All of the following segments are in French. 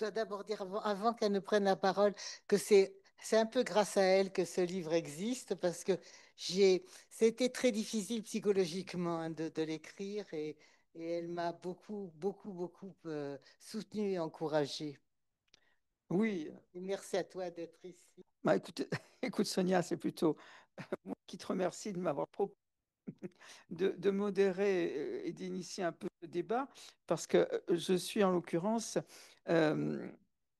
dois d'abord dire, avant qu'elle ne prenne la parole, que c'est un peu grâce à elle que ce livre existe, parce que c'était très difficile psychologiquement hein, de l'écrire et elle m'a beaucoup, beaucoup, beaucoup soutenue et encouragée. Oui, Et merci à toi d'être ici. bah, écoute, écoute Sonia, c'est plutôt moi qui te remercie de m'avoir proposé de modérer et d'initier un peu le débat, parce que je suis en l'occurrence, euh,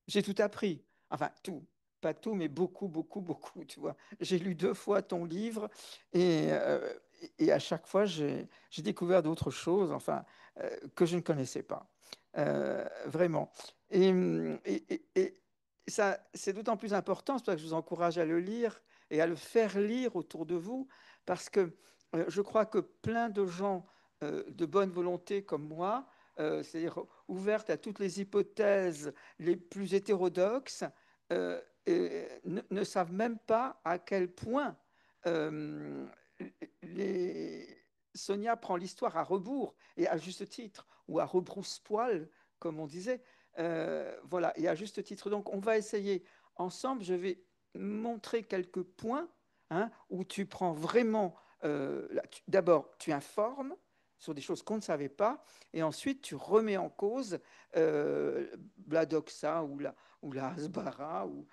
j'ai tout appris, enfin tout, pas tout, mais beaucoup, beaucoup, beaucoup, tu vois. J'ai lu 2 fois ton livre et à chaque fois, j'ai découvert d'autres choses, enfin, que je ne connaissais pas, vraiment. Et ça, c'est d'autant plus important, c'est pour ça que je vous encourage à le lire et à le faire lire autour de vous, parce que je crois que plein de gens de bonne volonté comme moi, c'est-à-dire ouvertes à toutes les hypothèses les plus hétérodoxes, ne savent même pas à quel point euh, les... Sonia prend l'histoire à rebours, et à juste titre, ou à rebrousse-poil, comme on disait. Voilà, et à juste titre. Donc, on va essayer ensemble, je vais montrer quelques points hein, où tu prends vraiment d'abord, tu informes sur des choses qu'on ne savait pas, et ensuite tu remets en cause la doxa ou la hasbara ou,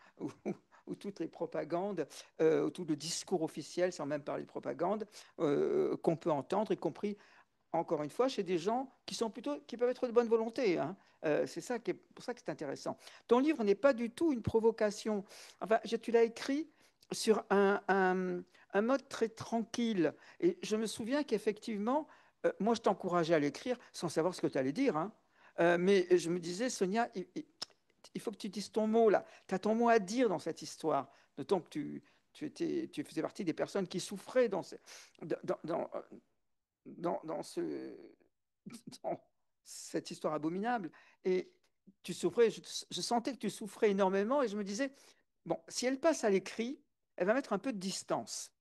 ou toutes les propagandes, ou tout le discours officiel, sans même parler de propagande, qu'on peut entendre, y compris encore une fois, chez des gens qui sont plutôt, qui peuvent être de bonne volonté. Hein. C'est ça qui est, pour ça que c'est intéressant. Ton livre n'est pas du tout une provocation. Enfin, tu l'as écrit sur un mode très tranquille. Et je me souviens qu'effectivement, moi, je t'encourageais à l'écrire sans savoir ce que tu allais dire. Hein. Mais je me disais, Sonia, il faut que tu dises ton mot là. Tu as ton mot à dire dans cette histoire. D'autant que tu faisais partie des personnes qui souffraient dans, dans, dans dans cette histoire abominable. Et tu souffrais, je sentais que tu souffrais énormément et je me disais, bon, si elle passe à l'écrit, elle va mettre un peu de distance.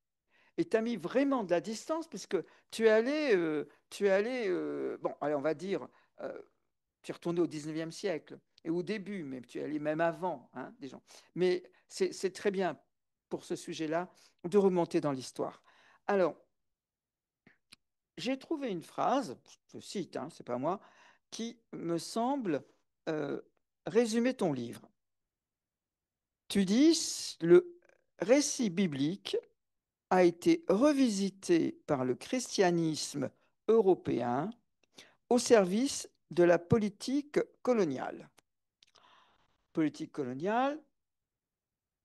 Et tu as mis vraiment de la distance puisque tu es allé bon, allez, on va dire, euh, tu es retourné au 19e siècle et au début, mais tu es allé même avant, hein, des gens. Mais c'est très bien pour ce sujet-là de remonter dans l'histoire. Alors, j'ai trouvé une phrase, je cite, hein, c'est pas moi, qui me semble euh, résumer ton livre. Tu dis, le récit biblique a été revisité par le christianisme européen au service de la politique coloniale. Politique coloniale,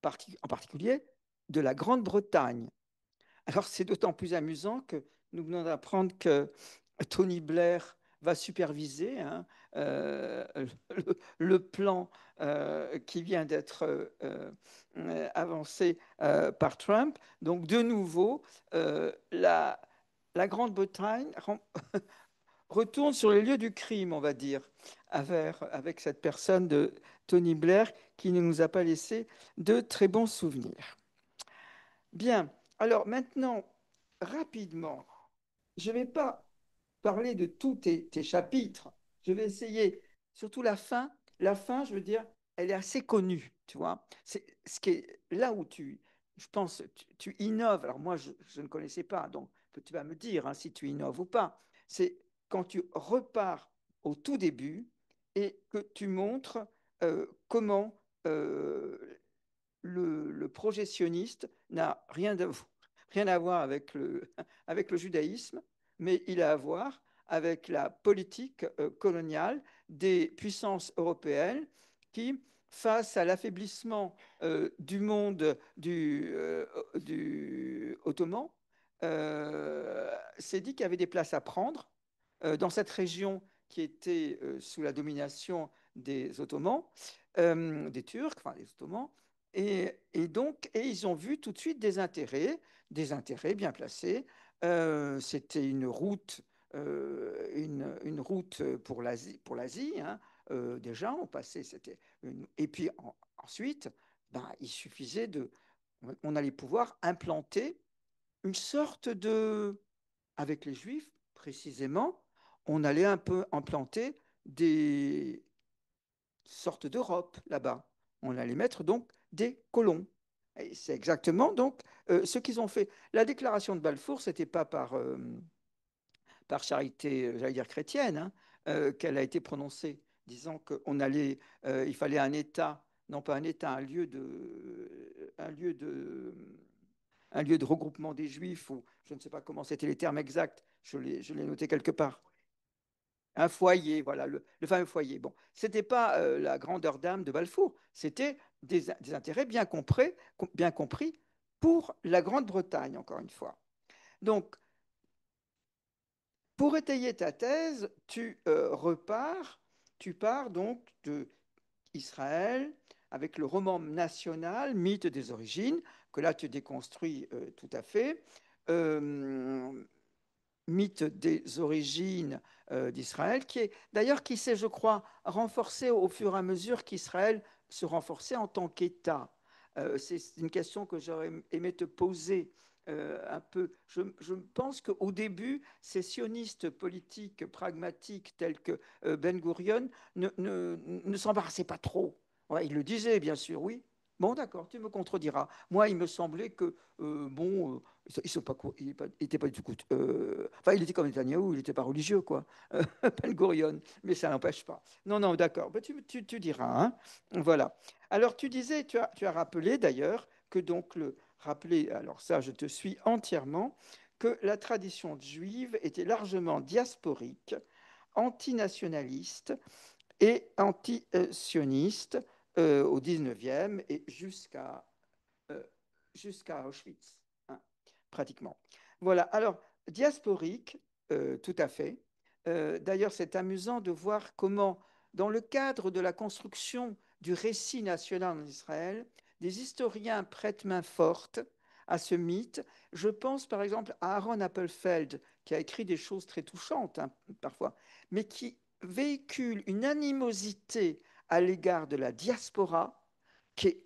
en particulier de la Grande-Bretagne. Alors c'est d'autant plus amusant que nous venons d'apprendre que Tony Blair va superviser hein, le plan qui vient d'être avancé par Trump. Donc de nouveau, la Grande-Bretagne retourne sur les lieux du crime, on va dire, avec cette personne de Tony Blair qui ne nous a pas laissé de très bons souvenirs. Bien, alors maintenant, rapidement, je ne vais pas parler de tous tes chapitres. Je vais essayer, surtout la fin. La fin, je veux dire, elle est assez connue, tu vois. C'est ce qui est là où je pense, tu innoves. Alors moi, je ne connaissais pas, donc tu vas me dire hein, si tu innoves ou pas. C'est quand tu repars au tout début et que tu montres comment le projectionniste n'a rien à voir avec avec le judaïsme, mais il a à voir avec la politique coloniale des puissances européennes qui, face à l'affaiblissement du monde du ottoman, s'est dit qu'il y avait des places à prendre dans cette région qui était sous la domination des Ottomans, des Turcs, enfin des Ottomans, et ils ont vu tout de suite des intérêts bien placés. C'était une route pour l'Asie hein, déjà, on passait, et puis ensuite, ben, il suffisait on allait pouvoir implanter une sorte avec les Juifs précisément, on allait un peu implanter des, sorte d'Europe là-bas. On allait mettre donc des colons. Et c'est exactement donc ce qu'ils ont fait. La déclaration de Balfour, c'était pas par charité, j'allais dire chrétienne, hein, qu'elle a été prononcée, disant il fallait un État, non pas un État, un lieu de regroupement des Juifs, ou je ne sais pas comment c'était les termes exacts, je l'ai noté quelque part. Un foyer, voilà, le fameux foyer. Bon, ce n'était pas la grandeur d'âme de Balfour, c'était des intérêts bien compris pour la Grande-Bretagne, encore une fois. Donc, pour étayer ta thèse, tu pars donc de Israël avec le roman national, mythe des origines, que là tu déconstruis tout à fait. Euh, Mythe des origines d'Israël, qui est d'ailleurs qui s'est, je crois, renforcé au fur et à mesure qu'Israël se renforçait en tant qu'État. C'est une question que j'aurais aimé te poser un peu. Je pense qu'au début, ces sionistes politiques pragmatiques tels que Ben Gurion ne s'embarrassaient pas trop. Ouais, il le disait, bien sûr, oui. Bon, d'accord, tu me contrediras. Moi, il me semblait que, ils sont pas, il était pas du tout. Enfin, il était comme Netanyahou, il n'était pas religieux, quoi. Ben Gurion, mais ça n'empêche pas. Non, non, d'accord. Ben, tu diras, hein. Voilà. Alors, tu disais, tu as rappelé d'ailleurs que donc alors ça, je te suis entièrement, que la tradition juive était largement diasporique, antinationaliste et anti-sioniste au 19e et euh, jusqu'à Auschwitz, hein, pratiquement. Voilà, alors, diasporique, tout à fait. D'ailleurs, c'est amusant de voir comment, dans le cadre de la construction du récit national en Israël, des historiens prêtent main forte à ce mythe. Je pense par exemple à Aaron Appelfeld, qui a écrit des choses très touchantes, hein, parfois, mais qui véhicule une animosité à l'égard de la diaspora qui est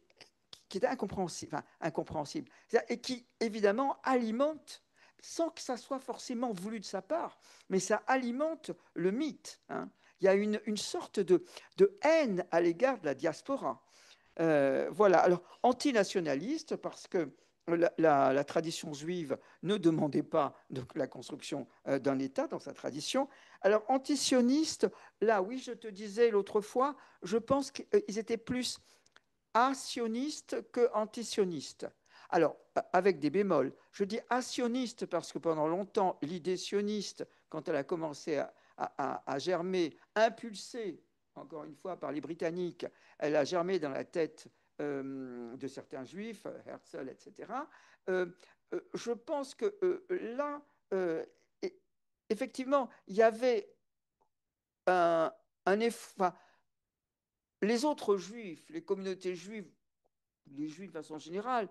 qui est incompréhensible, enfin, incompréhensible, et qui évidemment alimente, sans que ça soit forcément voulu de sa part, mais ça alimente le mythe, hein. Il y a une sorte de haine à l'égard de la diaspora. Voilà, alors antinationaliste parce que la tradition juive ne demandait pas donc, la construction d'un État dans sa tradition. Alors antisioniste, là oui, je te disais l'autre fois, je pense qu'ils étaient plus asioniste que antisioniste. Alors, avec des bémols. Je dis asioniste parce que pendant longtemps, l'idée sioniste, quand elle a commencé à germer, impulsée, encore une fois, par les Britanniques, elle a germé dans la tête de certains juifs, Herzl, etc. Euh, je pense que là, euh, effectivement, il y avait un effort. Enfin, les autres juifs, les communautés juives les Juifs de façon générale,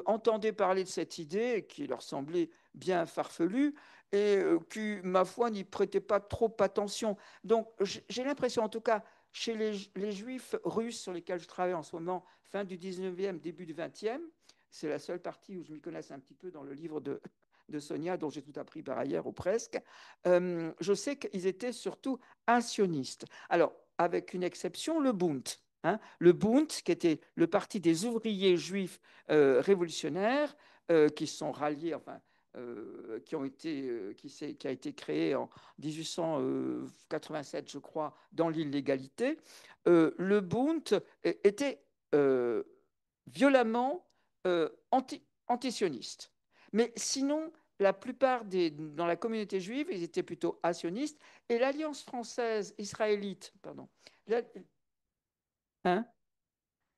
entendaient parler de cette idée qui leur semblait bien farfelue et qui, ma foi, n'y prêtaient pas trop attention. Donc j'ai l'impression, en tout cas, chez les Juifs russes sur lesquels je travaille en ce moment, fin du 19e, début du 20e, c'est la seule partie où je m'y connaisse un petit peu dans le livre de Sonia, dont j'ai tout appris par ailleurs, ou presque, je sais qu'ils étaient surtout actionnistes. Alors, avec une exception, le Bund. Hein, le Bund, qui était le parti des ouvriers juifs révolutionnaires, qui se sont ralliés, enfin, qui a été créé en 1887, je crois, dans l'illégalité. Le Bund était violemment antisioniste. Mais sinon, la plupart dans la communauté juive, ils étaient plutôt actionnistes. Et l'Alliance française israélite, pardon, hein,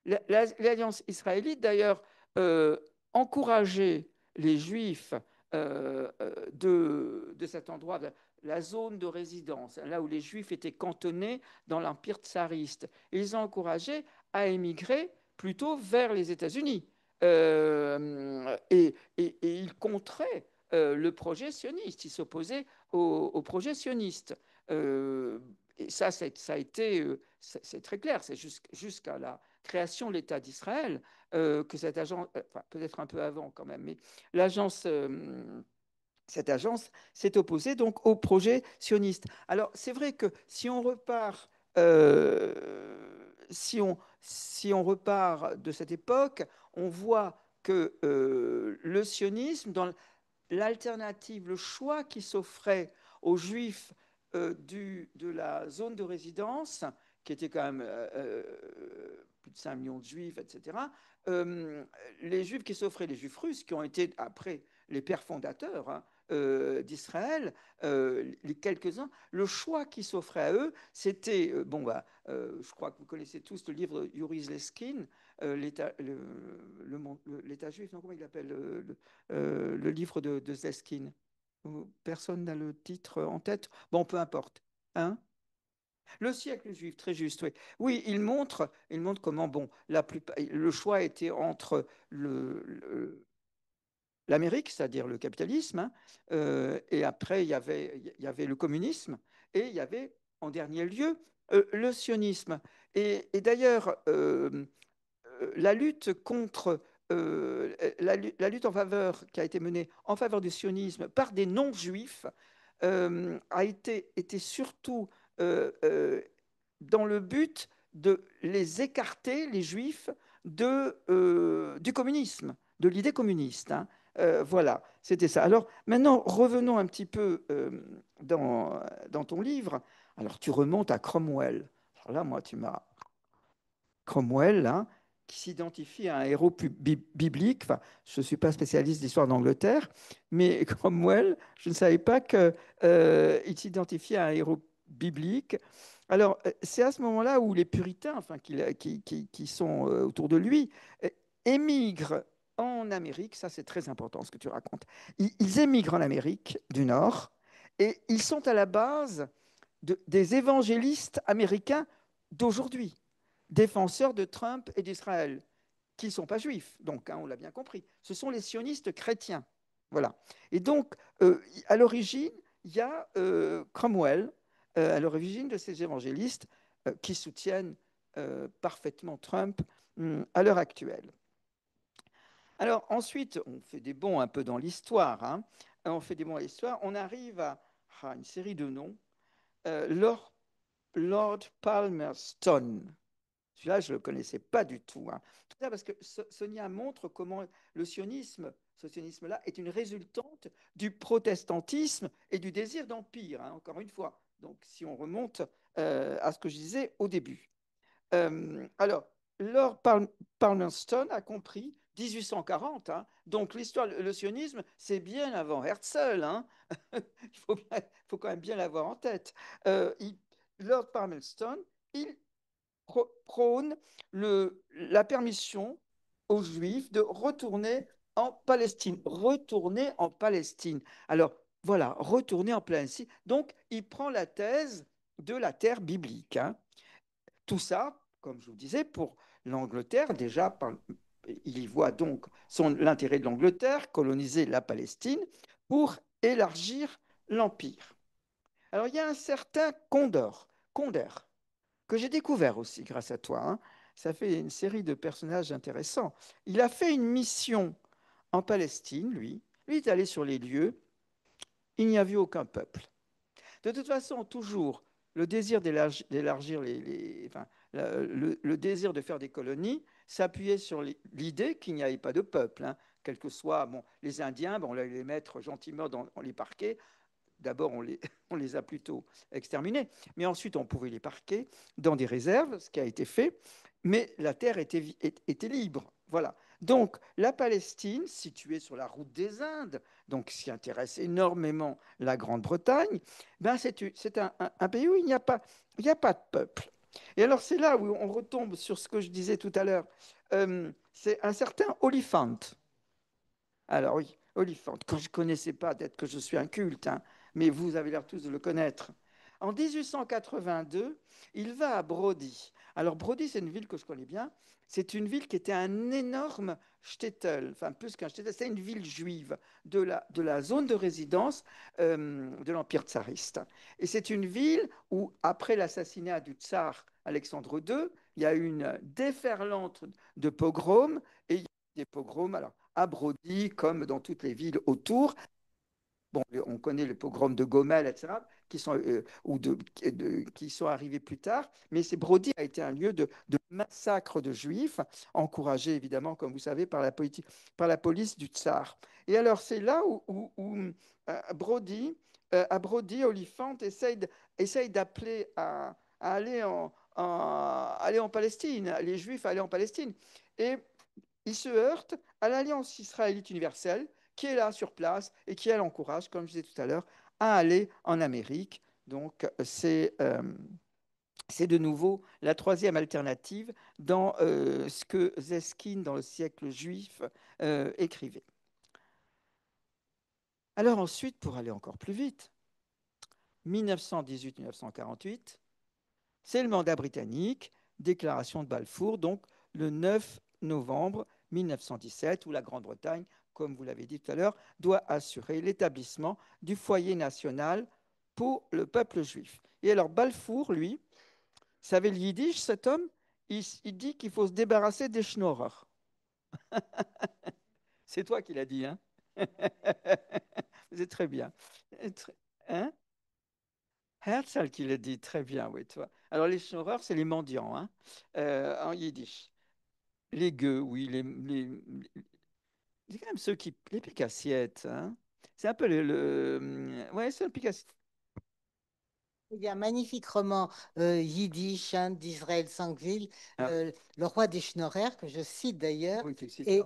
l'Alliance israélite, d'ailleurs, encourageait les Juifs de cet endroit, la zone de résidence, là où les Juifs étaient cantonnés dans l'Empire tsariste. Ils ont encouragé à émigrer plutôt vers les États-Unis. Et ils contraient le projet sioniste, ils s'opposaient au projet sioniste. Et ça a été, c'est très clair, c'est jusqu'à la création de l'État d'Israël, que cette agence, enfin, peut-être un peu avant quand même, mais l'agence, cette agence s'est opposée donc au projet sioniste. Alors c'est vrai que si on repart si on repart de cette époque, on voit que le sionisme, dans l'alternative, le choix qui s'offrait aux Juifs de la zone de résidence, qui était quand même plus de 5 millions de Juifs, etc., les Juifs qui s'offraient, les Juifs russes, qui ont été après les pères fondateurs, hein, d'Israël, les quelques-uns, le choix qui s'offrait à eux, c'était, bon, bah, je crois que vous connaissez tous le livre de Yuri Zleskin, l'État juif, non, comment il appelle le livre de Zleskin. Personne n'a le titre en tête. Bon, peu importe. Hein. Le siècle juif, très juste, oui. Oui, il montre comment, bon, le choix était entre l'Amérique, c'est-à-dire le capitalisme, hein, et après il y avait le communisme, et il y avait en dernier lieu le sionisme. Et d'ailleurs, la lutte contre la lutte en faveur qui a été menée en faveur du sionisme par des non-juifs a été surtout euh, euh, dans le but de les écarter, les juifs, du communisme, de l'idée communiste. Hein. Voilà, c'était ça. Alors maintenant, revenons un petit peu dans ton livre. Alors tu remontes à Cromwell. Alors là, moi, tu m'as Cromwell, hein, qui s'identifie à un héros biblique. Enfin, je ne suis pas spécialiste d'histoire d'Angleterre, mais Cromwell, je ne savais pas qu'il s'identifiait à un héros biblique. Alors, c'est à ce moment-là où les puritains, enfin, qui sont autour de lui, euh, émigrent en Amérique. Ça, c'est très important ce que tu racontes. Ils émigrent en Amérique du Nord et ils sont à la base des évangélistes américains d'aujourd'hui, défenseurs de Trump et d'Israël, qui ne sont pas juifs, donc hein, on l'a bien compris. Ce sont les sionistes chrétiens. Voilà. Et donc, à l'origine, il y a Cromwell, à l'origine de ces évangélistes qui soutiennent parfaitement Trump à l'heure actuelle. Alors ensuite, on fait des bonds un peu dans l'histoire. Hein. On fait des bonds dans l'histoire. On arrive à une série de noms. Lord Palmerston. Celui-là, je ne le connaissais pas du tout. Hein. Tout ça parce que Sonia montre comment le sionisme, ce sionisme-là, est une résultante du protestantisme et du désir d'empire, hein, encore une fois. Donc, si on remonte à ce que je disais au début. Alors, Lord Palmerston a compris 1840, hein, donc l'histoire, le sionisme, c'est bien avant Herzl. Hein. Il faut quand même bien l'avoir en tête. Lord Palmerston, il prône la permission aux Juifs de retourner en Palestine. Retourner en Palestine. Alors, voilà, retourner en Palestine. Donc, il prend la thèse de la terre biblique. Hein. Tout ça, comme je vous disais, pour l'Angleterre, déjà, il y voit donc l'intérêt de l'Angleterre, coloniser la Palestine, pour élargir l'Empire. Alors, il y a un certain Condor, que j'ai découvert aussi grâce à toi. Hein. Ça fait une série de personnages intéressants. Il a fait une mission en Palestine, lui. Lui est allé sur les lieux. Il n'y a vu aucun peuple. De toute façon, toujours, le désir d'élargir enfin, le désir de faire des colonies s'appuyait sur l'idée qu'il n'y avait pas de peuple. Hein. Quel que soit, bon, les Indiens, bon, on allait les mettre gentiment dans les parquets. D'abord, on les a plutôt exterminés, mais ensuite, on pouvait les parquer dans des réserves, ce qui a été fait, mais la terre était libre. Voilà. Donc, la Palestine, située sur la route des Indes, donc qui intéresse énormément la Grande-Bretagne, ben c'est un pays où il n'y a pas de peuple. Et alors, c'est là où on retombe sur ce que je disais tout à l'heure. C'est un certain Oliphant. Alors oui, Oliphant, que je ne connaissais pas, peut-être que je suis inculte, hein, mais vous avez l'air tous de le connaître. En 1882, il va à Brody. Alors Brody, c'est une ville que je connais bien. C'est une ville qui était un énorme shtetl, enfin plus qu'un shtetl, c'est une ville juive de la zone de résidence de l'Empire tsariste. Et c'est une ville où, après l'assassinat du tsar Alexandre II, il y a eu une déferlante de pogroms, et il y a eu des pogroms alors, à Brody, comme dans toutes les villes autour. Bon, on connaît les pogroms de Gomel, etc., qui sont, qui sont arrivés plus tard, mais Brody a été un lieu de massacre de juifs, encouragé évidemment, comme vous savez, par la police du tsar. Et alors, c'est là Brody, à Brody, Oliphant essaye d'appeler à aller en Palestine, les juifs à aller en Palestine. Et il se heurte à l'Alliance israélite universelle, qui est là sur place et qui, elle, encourage, comme je disais tout à l'heure, à aller en Amérique. Donc, c'est de nouveau la troisième alternative dans ce que Zeskin, dans le siècle juif, écrivait. Alors ensuite, pour aller encore plus vite, 1918-1948, c'est le mandat britannique, déclaration de Balfour, donc le 9 novembre 1917, où la Grande-Bretagne, comme vous l'avez dit tout à l'heure, doit assurer l'établissement du foyer national pour le peuple juif. Et alors Balfour, lui, savait le yiddish, cet homme, il dit qu'il faut se débarrasser des schnorrer. C'est toi qui l'as dit, hein. C'est très bien. Hein? Herzl qui l'a dit, très bien, oui, toi. Alors les schnorrer, c'est les mendiants, hein, en yiddish. Les gueux, oui, c'est quand même ceux qui. Les picassiettes, hein. C'est un peu ouais, c'est un picassiette. Il y a un magnifique roman yiddish hein, d'Israël Sankville, Ah, Le roi des schnorrers, que je cite d'ailleurs. oui, c'est Et,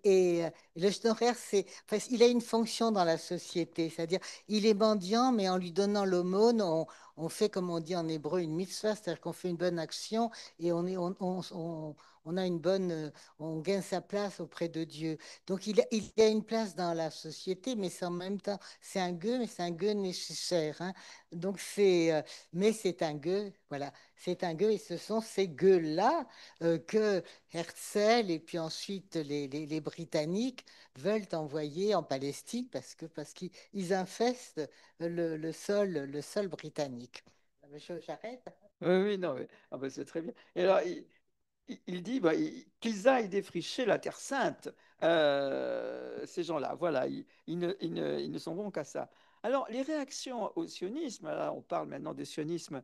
excitant. le schnorrer, enfin, il a une fonction dans la société, c'est-à-dire il est mendiant, mais en lui donnant l'aumône, on fait, comme on dit en hébreu, une mitzvah, c'est-à-dire qu'on fait une bonne action et on a une bonne, on gagne sa place auprès de Dieu. Donc il a une place dans la société, mais c'est en même temps, c'est un gueux, mais c'est un gueux nécessaire. Hein. Donc mais c'est un gueux, voilà, c'est un gueux et ce sont ces gueux-là que Herzl et puis ensuite les Britanniques veulent envoyer en Palestine parce qu'ils infestent le sol britannique. J'arrête. Oui, oui, non, mais, ah ben, c'est très bien. Et alors, il dit bah, qu'ils aillent défricher la Terre Sainte, ces gens-là. Voilà, ils ne sont bons qu'à ça. Alors, les réactions au sionisme, là, on parle maintenant du sionisme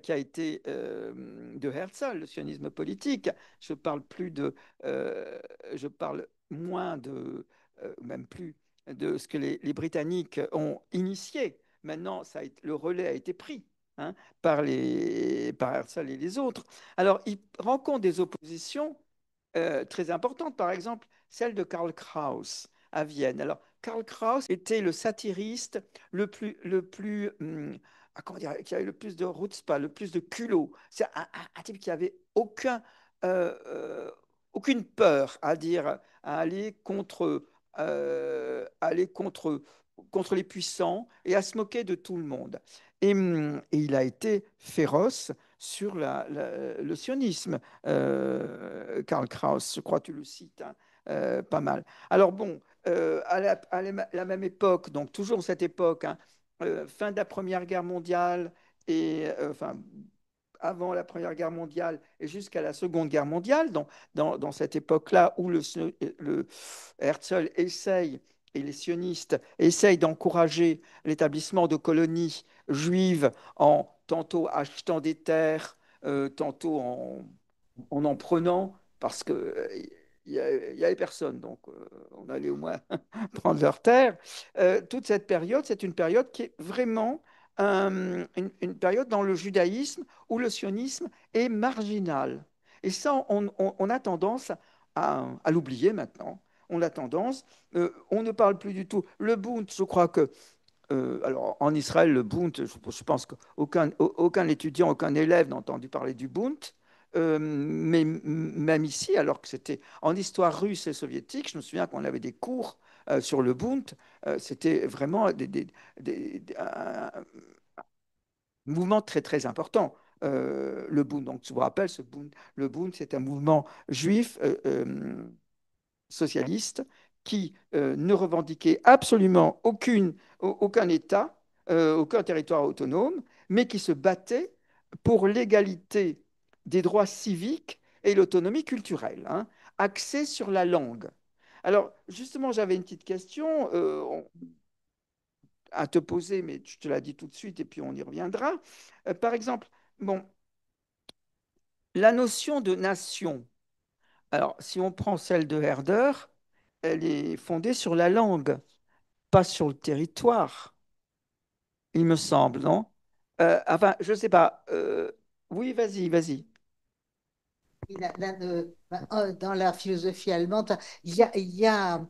qui a été de Herzl, le sionisme politique. Je parle plus de, je parle moins de, même plus de ce que les Britanniques ont initié. Maintenant, le relais a été pris, hein, par Herzl et les autres. Alors, il rencontre des oppositions très importantes, par exemple celle de Karl Kraus à Vienne. Alors, Karl Kraus était le satiriste le plus comment dire, qui avait le plus de chutzpah, le plus de culot. C'est un type qui avait euh, euh, aucune peur à dire, à aller contre les puissants et à se moquer de tout le monde. Et il a été féroce sur le sionisme, Karl Kraus, je crois que tu le cites, hein, pas mal. Alors bon, la même époque, donc toujours cette époque, hein, fin de la Première Guerre mondiale et enfin avant la Première Guerre mondiale et jusqu'à la Seconde Guerre mondiale, donc dans cette époque-là où le Herzl essaye et les sionistes essayent d'encourager l'établissement de colonies juives en tantôt achetant des terres, tantôt en prenant, parce que il y avait personne, donc on allait au moins prendre leurs terres. Toute cette période, c'est une période qui est vraiment une période dans le judaïsme où le sionisme est marginal. Et ça, on a tendance à l'oublier maintenant. On a tendance, on ne parle plus du tout. Le Bund, je crois que alors, en Israël, le Bund, je pense qu'aucun étudiant, aucun élève n'a entendu parler du Bund. Mais même ici, alors que c'était en histoire russe et soviétique, je me souviens qu'on avait des cours sur le Bund. C'était vraiment un mouvement très très important. Le Bund, donc je vous rappelle, le Bund, c'est un mouvement juif socialiste qui ne revendiquait absolument aucun État, aucun territoire autonome, mais qui se battait pour l'égalité des droits civiques et l'autonomie culturelle, hein, axée sur la langue. Alors, justement, j'avais une petite question. à te poser, mais je te l'ai dit tout de suite et puis on y reviendra. Par exemple, bon, la notion de nation. Alors, si on prend celle de Herder, elle est fondée sur la langue, pas sur le territoire, il me semble, non? Enfin, je ne sais pas. Oui, vas-y, vas-y. Dans la philosophie allemande, il y a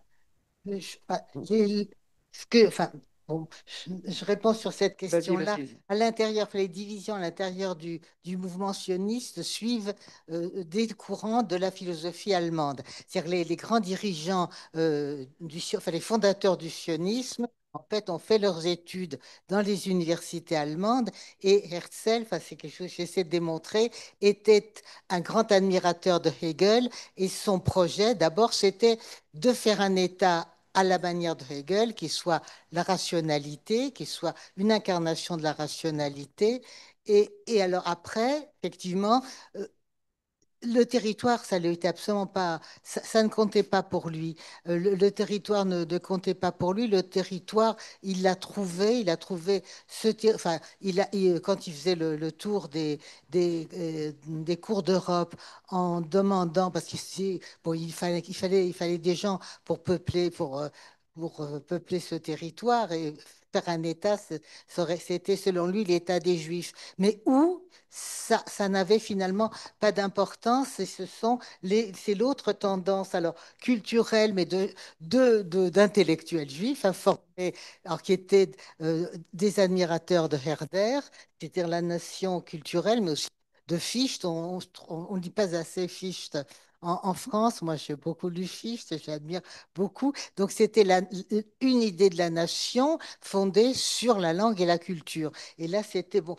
ce que, enfin, bon, je réponds sur cette Vas-y, question-là. vas-y. À l'intérieur, les divisions à l'intérieur du mouvement sioniste suivent des courants de la philosophie allemande. C'est-à-dire les grands dirigeants, enfin, les fondateurs du sionisme, en fait, ont fait leurs études dans les universités allemandes et Herzl, enfin, c'est quelque chose que j'essaie de démontrer, était un grand admirateur de Hegel et son projet, d'abord, c'était de faire un État à la manière de Hegel, qui soit la rationalité, qui soit une incarnation de la rationalité. Et alors après, effectivement, euh, le territoire, ça n'était absolument pas, ça ne comptait pas pour lui. Le territoire ne comptait pas pour lui. Le territoire, il a trouvé enfin, quand il faisait le tour des cours d'Europe en demandant, parce qu'il bon, il fallait des gens pour peupler, pour peupler ce territoire et faire un État, c'était selon lui l'État des Juifs. Mais où ça n'avait finalement pas d'importance et c'est l'autre tendance alors culturelle mais d'intellectuels juifs informés alors qui étaient des admirateurs de Herder, c'est-à-dire la notion culturelle mais aussi de Fichte. On ne dit pas assez Fichte en France. Moi, j'ai beaucoup lu Fichte et j'admire beaucoup. Donc, c'était une idée de la nation fondée sur la langue et la culture. Et là, c'était bon.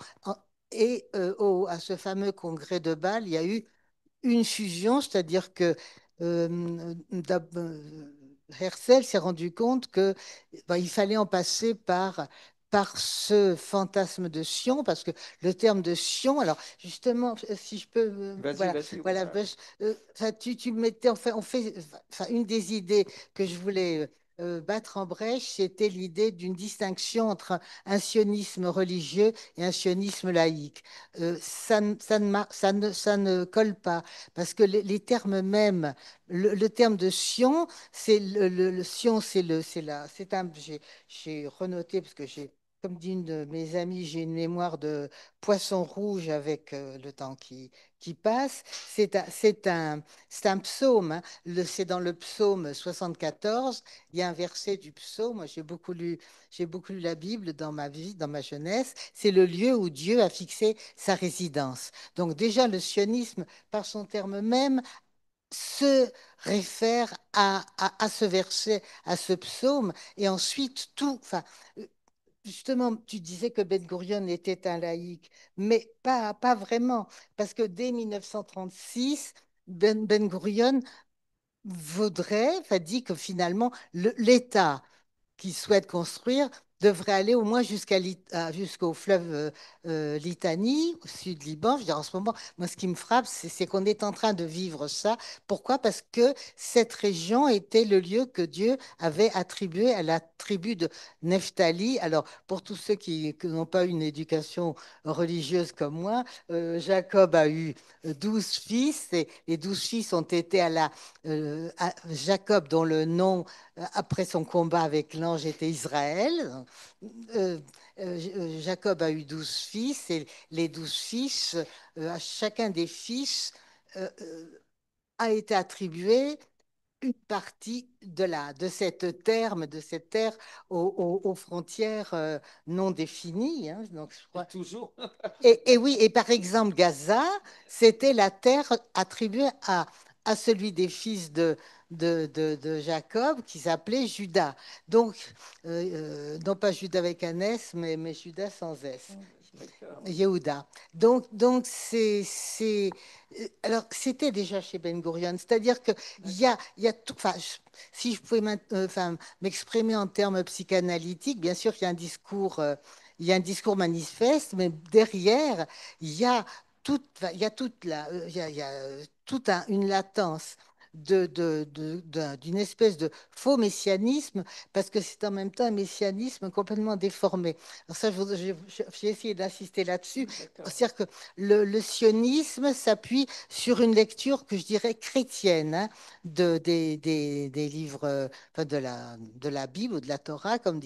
Et à ce fameux congrès de Bâle, il y a eu une fusion, c'est-à-dire que Herzl s'est rendu compte que il fallait en passer par ce fantasme de Sion, parce que le terme de Sion, alors justement, si je peux, Vas-y, voilà, vas-y. voilà, enfin, tu mettais, enfin, enfin, une des idées que je voulais battre en brèche, c'était l'idée d'une distinction entre un sionisme religieux et un sionisme laïque. Ça ne colle pas, parce que les termes mêmes, le terme de Sion, c'est le Sion, j'ai renoté parce que comme dit une de mes amies, j'ai une mémoire de poisson rouge avec le temps qui passe. C'est un psaume, hein. C'est dans le psaume 74. Il y a un verset du psaume. Moi, j'ai beaucoup lu la Bible dans ma vie, dans ma jeunesse. C'est le lieu où Dieu a fixé sa résidence. Donc déjà, le sionisme, par son terme même, se réfère à ce verset, à ce psaume, et ensuite tout. Enfin, justement, tu disais que Ben Gurion était un laïc, mais pas vraiment, parce que dès 1936, Ben Gurion enfin, dit que finalement, l'État qui souhaite construire devrait aller au moins jusqu'au fleuve Litanie, au sud Liban. Je veux dire, en ce moment, moi, ce qui me frappe, c'est qu'on est en train de vivre ça. Pourquoi? Parce que cette région était le lieu que Dieu avait attribué à la tribu de Nephtali. Alors, pour tous ceux qui n'ont pas une éducation religieuse comme moi, Jacob a eu 12 fils et les 12 fils ont été à Jacob, dont le nom après son combat avec l'ange était Israël. Euh, Jacob a eu 12 fils et les 12 fils, à chacun des fils a été attribué une partie de cette terre aux frontières non définies, hein. Donc, je Et crois, toujours. et oui, et par exemple, Gaza, c'était la terre attribuée à celui des fils de Jacob qui s'appelait Judas. Donc, non pas Judas avec un S, mais Judas sans S. D'accord. Yehuda. Donc alors, c'était déjà chez Ben Gurion, c'est-à-dire qu'il il y a tout, enfin, si je pouvais enfin, m'exprimer en termes psychanalytiques, bien sûr qu'il y a un discours, il y a un discours manifeste, mais derrière, il y a toute, enfin, il y a toute une latence d'une espèce de faux messianisme, parce que c'est en même temps un messianisme complètement déformé. Alors ça, j'ai essayé d'insister là-dessus. D'accord. C'est-à-dire que le sionisme s'appuie sur une lecture que je dirais chrétienne, hein, des livres, enfin de la Bible ou de la Torah, comme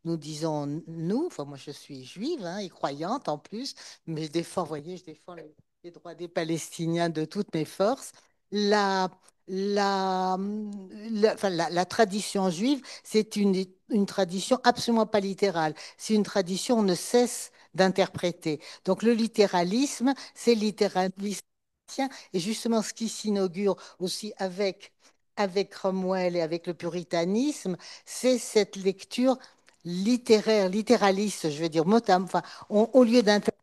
nous disons nous. Enfin, moi, je suis juive, hein, et croyante en plus, mais je défends, vous voyez, je défends les droits des Palestiniens de toutes mes forces. La, la, enfin, la tradition juive, c'est une tradition absolument pas littérale. C'est une tradition, on ne cesse d'interpréter. Donc le littéralisme, c'est le littéralisme chrétien, et justement ce qui s'inaugure aussi avec Cromwell et avec le puritanisme, c'est cette lecture littéraire, littéraliste, je veux dire, enfin, au lieu d'interpréter,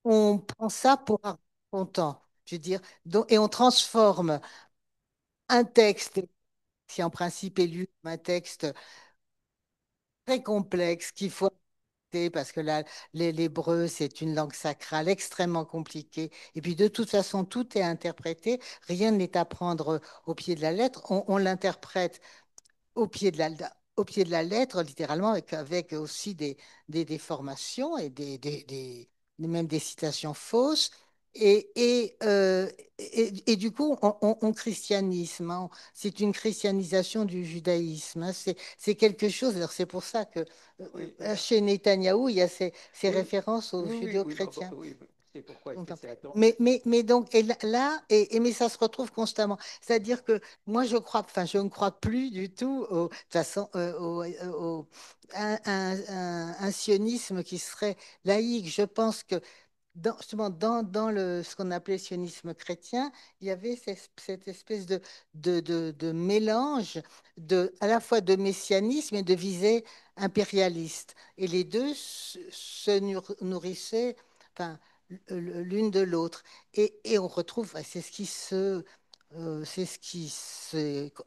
on prend ça pour un content, je veux dire, et on transforme un texte qui en principe est lu comme un texte très complexe qu'il faut adapter parce que l'hébreu, c'est une langue sacrale extrêmement compliquée. Et puis de toute façon, tout est interprété, rien n'est à prendre au pied de la lettre. On l'interprète au pied de au pied de la lettre, littéralement, avec aussi des déformations et même des citations fausses. Et du coup, on christianisme, hein. C'est une christianisation du judaïsme, hein. C'est quelque chose. Alors, c'est pour ça que Oui, oui. chez Netanyahou, il y a ces Oui, références aux oui, oui, oui, bah, judéo-chrétiens. oui, c'est pourquoi il fait Longtemps. ses références. Mais donc, et là, mais ça se retrouve constamment. C'est-à-dire que moi, je ne crois plus du tout, de toute façon, un sionisme qui serait laïque. Je pense que justement, ce qu'on appelait le sionisme chrétien, il y avait cette espèce de mélange à la fois de messianisme et de visée impérialiste. Et les deux nourrissaient, enfin, l'une de l'autre. Et on retrouve, bah, c'est ce qui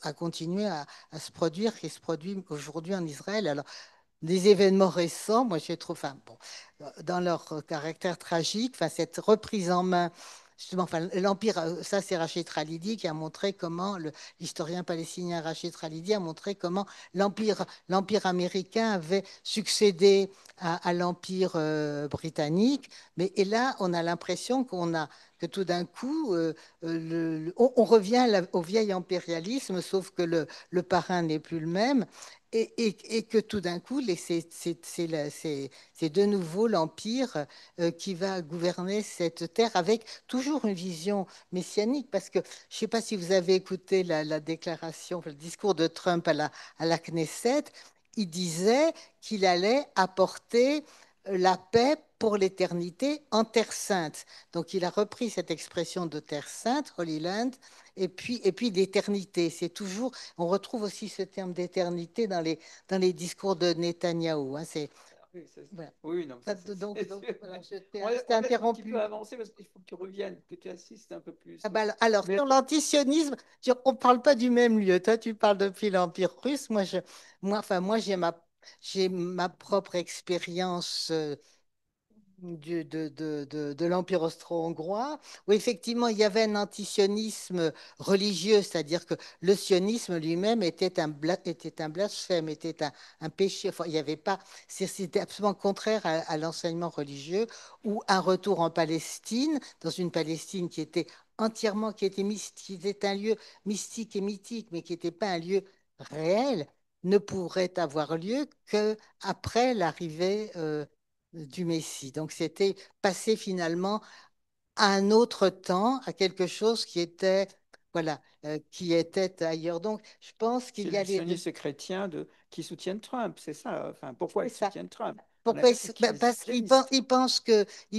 a continué à se produire, qui se produit aujourd'hui en Israël. Alors, des événements récents, moi j'ai trouvé, enfin, bon, dans leur caractère tragique, enfin, cette reprise en main, justement, enfin, l'Empire, ça c'est Rachid Khalidi qui a montré comment, l'historien palestinien Rachid Khalidi a montré comment l'Empire américain avait succédé à l'Empire britannique. Et là, on a l'impression que tout d'un coup, on revient au vieil impérialisme, sauf que le parrain n'est plus le même et que tout d'un coup, c'est de nouveau l'Empire qui va gouverner cette terre avec toujours une vision messianique. Parce que je ne sais pas si vous avez écouté la déclaration, le discours de Trump à la Knesset, il disait qu'il allait apporter la paix pour l'éternité en Terre Sainte. Donc il a repris cette expression de Terre Sainte, Holy Land, et puis l'éternité. C'est toujours, on retrouve aussi ce terme d'éternité dans les discours de Netanyahou, hein. Oui, Voilà. oui, non, ça c'est Donc, sûr. voilà, je t'ai On laisse un petit peu interrompu. avancer parce qu'il faut que tu reviennes, que tu assistes un peu Ah plus. bah, alors, Mais sur l'antisionisme, on ne parle pas du même lieu. Toi, tu parles depuis l'Empire russe. Moi, j'ai ma propre expérience de l'Empire austro-hongrois, où effectivement il y avait un antisionisme religieux, c'est-à-dire que le sionisme lui-même était un blasphème, était un péché. Enfin, il y avait pas, c'était absolument contraire à l'enseignement religieux, ou un retour en Palestine, dans une Palestine qui était entièrement, qui était mystique, qui était un lieu mystique et mythique, mais qui n'était pas un lieu réel, ne pourrait avoir lieu que après l'arrivée du Messie. Donc c'était passer finalement à un autre temps, à quelque chose qui était, voilà, qui était ailleurs. Donc je pense qu'il c'est y a les les deux. sionistes chrétiens qui soutiennent Trump, c'est ça. Enfin, pourquoi C'est ils ça. soutiennent Trump? On a Pourquoi bien compris, les parce qu'ils sionistes.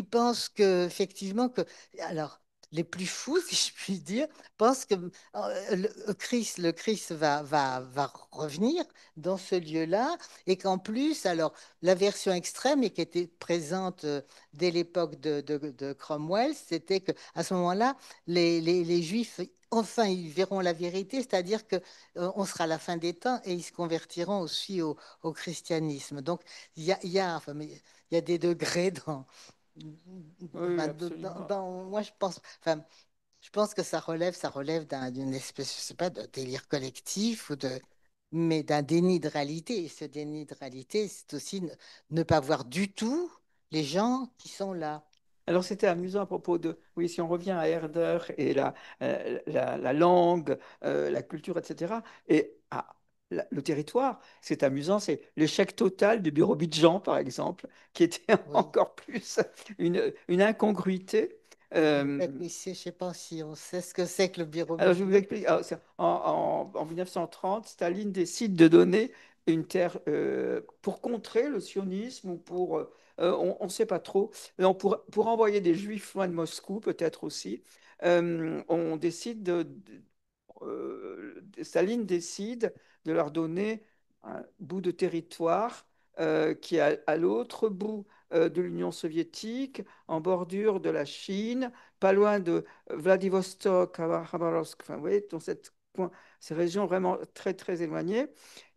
pensent que effectivement que alors les plus fous, si je puis dire, pensent que le Christ va revenir dans ce lieu-là et qu'en plus, alors la version extrême et qui était présente dès l'époque de Cromwell, c'était que à ce moment-là, les Juifs enfin ils verront la vérité, c'est-à-dire que on sera à la fin des temps et ils se convertiront aussi au christianisme. Donc enfin, mais il y a des degrés Oui, enfin, absolument. moi je pense, enfin, je pense que ça relève d'une espèce, je sais pas, de délire collectif mais d'un déni de réalité. Et ce déni de réalité, c'est aussi ne pas voir du tout les gens qui sont là. Alors, c'était amusant à propos de, oui, si on revient à Herder et la langue, la culture, etc., et le territoire, c'est amusant, c'est l'échec total du bureau Birobidjan, par exemple, qui était Oui. encore plus une incongruité. Euh, Je sais pas si on sait ce que c'est que le bureau alors, je vous Midjan. explique. Alors, en 1930, Staline décide de donner une terre pour contrer le sionisme ou pour, on ne sait pas trop, non, pour envoyer des juifs loin de Moscou, peut-être aussi. On décide Staline décide de leur donner un bout de territoire qui est à l'autre bout de l'Union soviétique, en bordure de la Chine, pas loin de Vladivostok, Khabarovsk, enfin, vous voyez, dans ces régions vraiment très, très éloignées.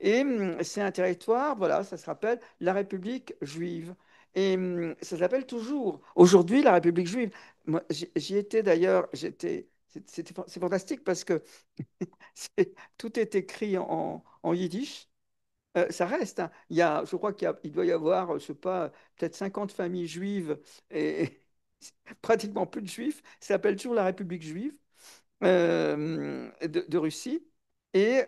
Et c'est un territoire, voilà, ça se rappelle, la République juive. Et ça s'appelle toujours, aujourd'hui, la République juive. Moi, j'y étais d'ailleurs, c'est fantastique parce que tout est écrit en yiddish. Ça reste, hein. Je crois il doit y avoir, je sais pas, peut-être 50 familles juives et pratiquement plus de juifs. Ça s'appelle toujours la République juive de Russie. Et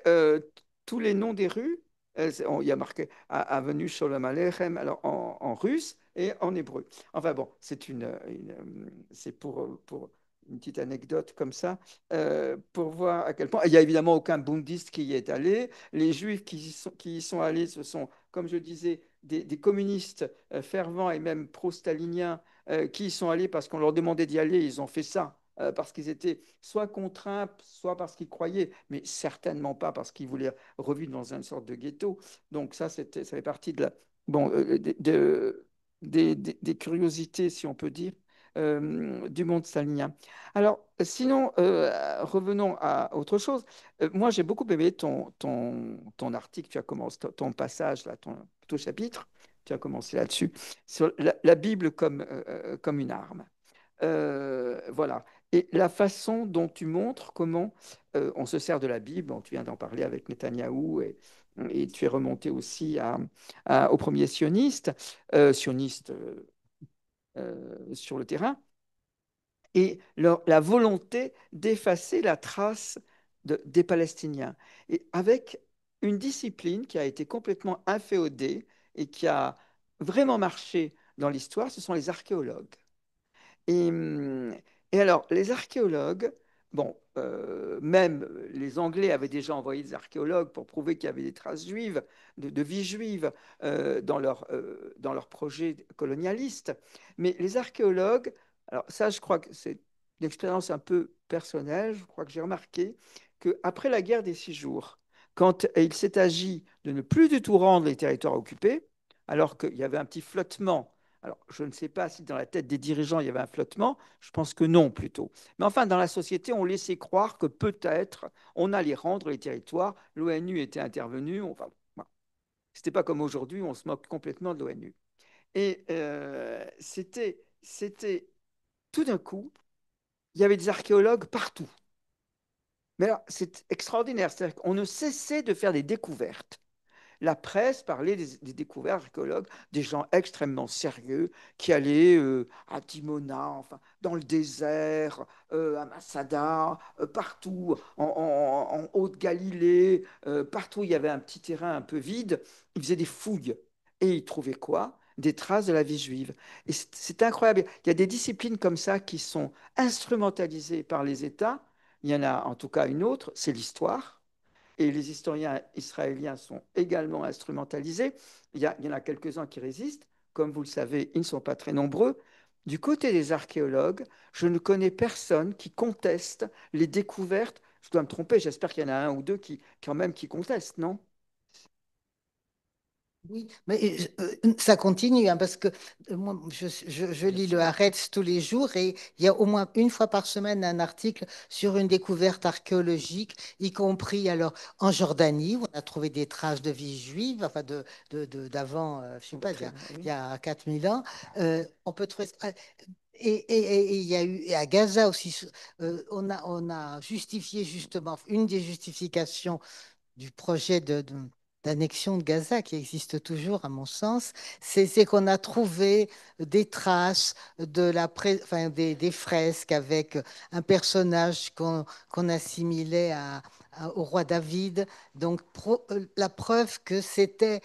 tous les noms des rues, il y a marqué Avenue Sholem Aleichem, alors en russe et en hébreu. Enfin bon, c'est pour une petite anecdote comme ça, pour voir à quel point. Il n'y a évidemment aucun bundiste qui y est allé. Les juifs qui y sont allés, ce sont, comme je disais, des communistes fervents et même pro-staliniens qui y sont allés parce qu'on leur demandait d'y aller. Ils ont fait ça parce qu'ils étaient soit contraints, soit parce qu'ils croyaient, mais certainement pas parce qu'ils voulaient revivre dans une sorte de ghetto. Donc ça fait partie de bon, des curiosités, si on peut dire, du monde stalinien. Alors, sinon, revenons à autre chose. Moi, j'ai beaucoup aimé ton article, tu as commencé ton passage, là, ton chapitre, tu as commencé là-dessus, sur la Bible comme une arme. Voilà. Et la façon dont tu montres comment on se sert de la Bible, bon, tu viens d'en parler avec Netanyahou et tu es remonté aussi aux premiers sionistes sur le terrain, et la volonté d'effacer la trace des Palestiniens. Et avec une discipline qui a été complètement inféodée et qui a vraiment marché dans l'histoire, ce sont les archéologues. Et, et alors, les archéologues, bon, même les Anglais avaient déjà envoyé des archéologues pour prouver qu'il y avait des traces juives, de vie juive dans leur projet colonialiste. Mais les archéologues, alors ça, je crois que c'est une expérience un peu personnelle, je crois que j'ai remarqué qu'après la guerre des 6 jours, quand il s'est agi de ne plus du tout rendre les territoires occupés, alors qu'il y avait un petit flottement. Alors, je ne sais pas si dans la tête des dirigeants, il y avait un flottement. Je pense que non, plutôt. Mais enfin, dans la société, on laissait croire que peut-être on allait rendre les territoires. L'ONU était intervenue. Enfin, voilà. C'était pas comme aujourd'hui où on se moque complètement de l'ONU. Et c'était tout d'un coup, il y avait des archéologues partout. Mais alors, c'est extraordinaire. C'est-à-dire qu'on ne cessait de faire des découvertes. La presse parlait des découvertes archéologues, des gens extrêmement sérieux qui allaient à Dimona, enfin, dans le désert, à Masada, partout, en Haute-Galilée, partout où il y avait un petit terrain un peu vide, ils faisaient des fouilles. Et ils trouvaient quoi? Des traces de la vie juive. Et c'est incroyable. Il y a des disciplines comme ça qui sont instrumentalisées par les États. Il y en a en tout cas une autre, c'est l'histoire, et les historiens israéliens sont également instrumentalisés. Il y en a quelques-uns qui résistent. Comme vous le savez, ils ne sont pas très nombreux. Du côté des archéologues, je ne connais personne qui conteste les découvertes. Je dois me tromper, j'espère qu'il y en a un ou deux quand même, qui contestent, non? Oui, mais ça continue, hein, parce que moi, je Bien lis le sûr. Haaretz tous les jours et il y a au moins une fois par semaine un article sur une découverte archéologique, y compris alors en Jordanie, où on a trouvé des traces de vie juive, enfin d'avant, je sais pas, Très, il oui. y a 4000 ans. On peut trouver. et il y a eu, et à Gaza aussi, on a justifié justement, une des justifications du projet d'annexion de Gaza, qui existe toujours à mon sens, c'est qu'on a trouvé des traces enfin, des fresques avec un personnage qu'on assimilait au roi David. Donc la preuve que c'était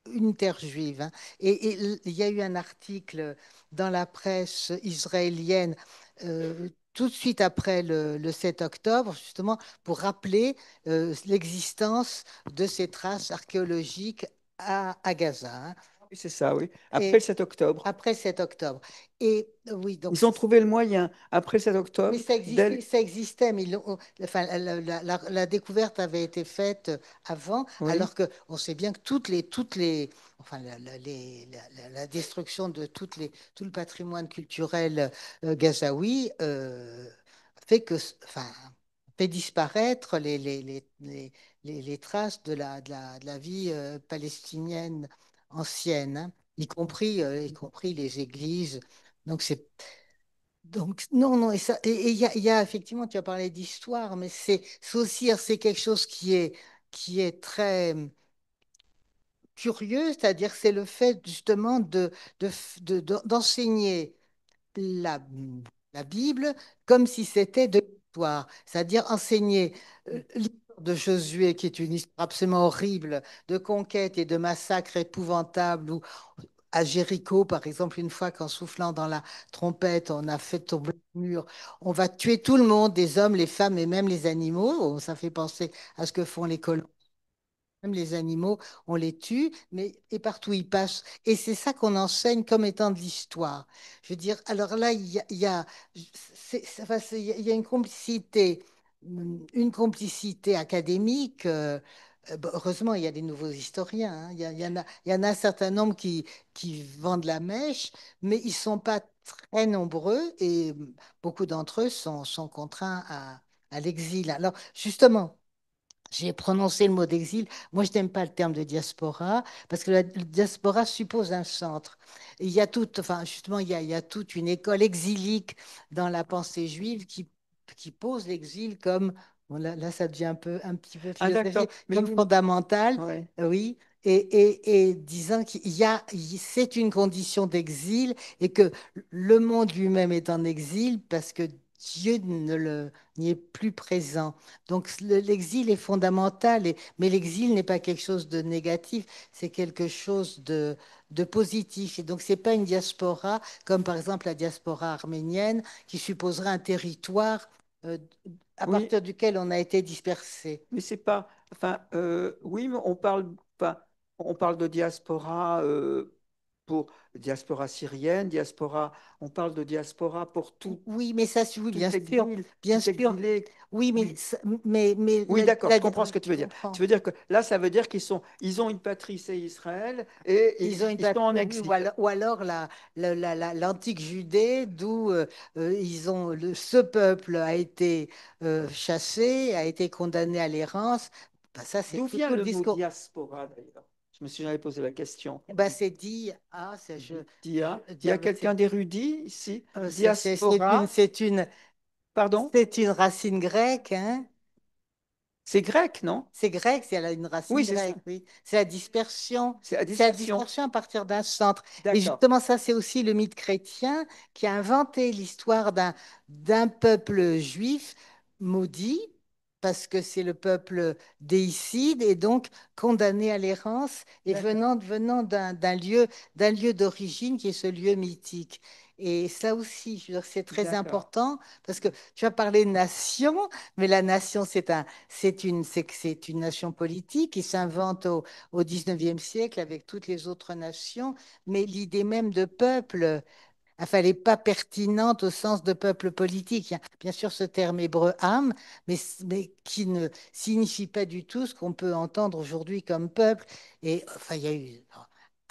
une terre juive, hein. Et il y a eu un article dans la presse israélienne tout de suite après le 7 octobre, justement, pour rappeler l'existence de ces traces archéologiques à Gaza, hein. Oui, c'est ça, oui. Après le Et 7 octobre. après 7 octobre. Et oui, donc Ils ont trouvé le moyen, après le 7 mais octobre, ça existait, mais enfin, la découverte avait été faite avant, Oui, alors que on sait bien que enfin, la destruction de tout le patrimoine culturel gazaoui fait enfin, fait disparaître les traces de la vie palestinienne ancienne, hein, y compris les églises. Donc c'est non, non, et il y a effectivement, tu as parlé d'histoire, mais c'est aussi, c'est quelque chose qui est très curieux, c'est-à-dire c'est le fait justement d'enseigner la, la Bible comme si c'était de l'histoire, c'est-à-dire enseigner l'histoire de Josué, qui est une histoire absolument horrible, de conquête et de massacre épouvantable, où à Jéricho, par exemple, une fois qu'en soufflant dans la trompette, on a fait tomber le mur, on va tuer tout le monde, des hommes, les femmes et même les animaux. Oh, ça fait penser à ce que font les colons. Même les animaux, on les tue, mais et partout ils passent. Et c'est ça qu'on enseigne comme étant de l'histoire. Je veux dire, alors là, il y a, enfin, il y a une complicité académique. Bon, heureusement, il y a des nouveaux historiens, hein. Il y en a un certain nombre qui vendent la mèche, mais ils sont pas très nombreux et beaucoup d'entre eux sont contraints à l'exil. Alors, justement, j'ai prononcé le mot d'exil. Moi, je n'aime pas le terme de diaspora parce que la diaspora suppose un centre. Et il y a enfin, justement, il y a toute une école exilique dans la pensée juive qui pose l'exil comme, bon, là, ça devient un petit peu ah d'accord, philosophique, mais comme oui, fondamental, ouais. oui, et disant c'est une condition d'exil et que le monde lui-même est en exil parce que Dieu n'y est plus présent. Donc l'exil est fondamental, mais l'exil n'est pas quelque chose de négatif, c'est quelque chose de positif. Et donc c'est pas une diaspora comme par exemple la diaspora arménienne qui supposerait un territoire euh, à Oui, partir duquel on a été dispersé. mais c'est pas, enfin, oui, mais on parle de diaspora pour diaspora syrienne, diaspora, on parle de diaspora pour Oui, mais ça, oui, tout exil, bien tout sûr. exilé. Oui, mais Oui, d'accord, je comprends ce que tu je veux dire. Tu comprends. veux dire que là, ça veut dire ils ont une patrie, c'est Israël, et Ils ont une ils sont en oui, exil. ou alors l'antique Judée, d'où ils ont ce peuple a été chassé, a été condamné à l'errance. Ben, ça, c'est D'où vient tout le le mot discours. diaspora, d'ailleurs? Je me suis jamais posé la question. Ben, c'est dit, Il y a quelqu'un d'érudit ici? Diaspora, pardon? c'est une racine grecque, hein. C'est grec, non? C'est grec, c'est une Oui, racine c'est ça. grecque, oui. C'est la dispersion. C'est la C'est la dispersion. dispersion à partir d'un centre. Et D'accord. justement, ça, c'est aussi le mythe chrétien qui a inventé l'histoire d'un peuple juif maudit, parce que c'est le peuple déicide et donc condamné à l'errance et D'accord. venant d'un lieu d'origine qui est ce lieu mythique. Et ça aussi, je veux dire, c'est très D'accord. important parce que tu as parlé de nation, mais la nation, c'est une nation politique qui s'invente au 19e siècle avec toutes les autres nations, mais l'idée même de peuple, enfin, elle n'est pas pertinente au sens de peuple politique. Il y a bien sûr ce terme hébreu âme, mais qui ne signifie pas du tout ce qu'on peut entendre aujourd'hui comme peuple. Et enfin, il y a eu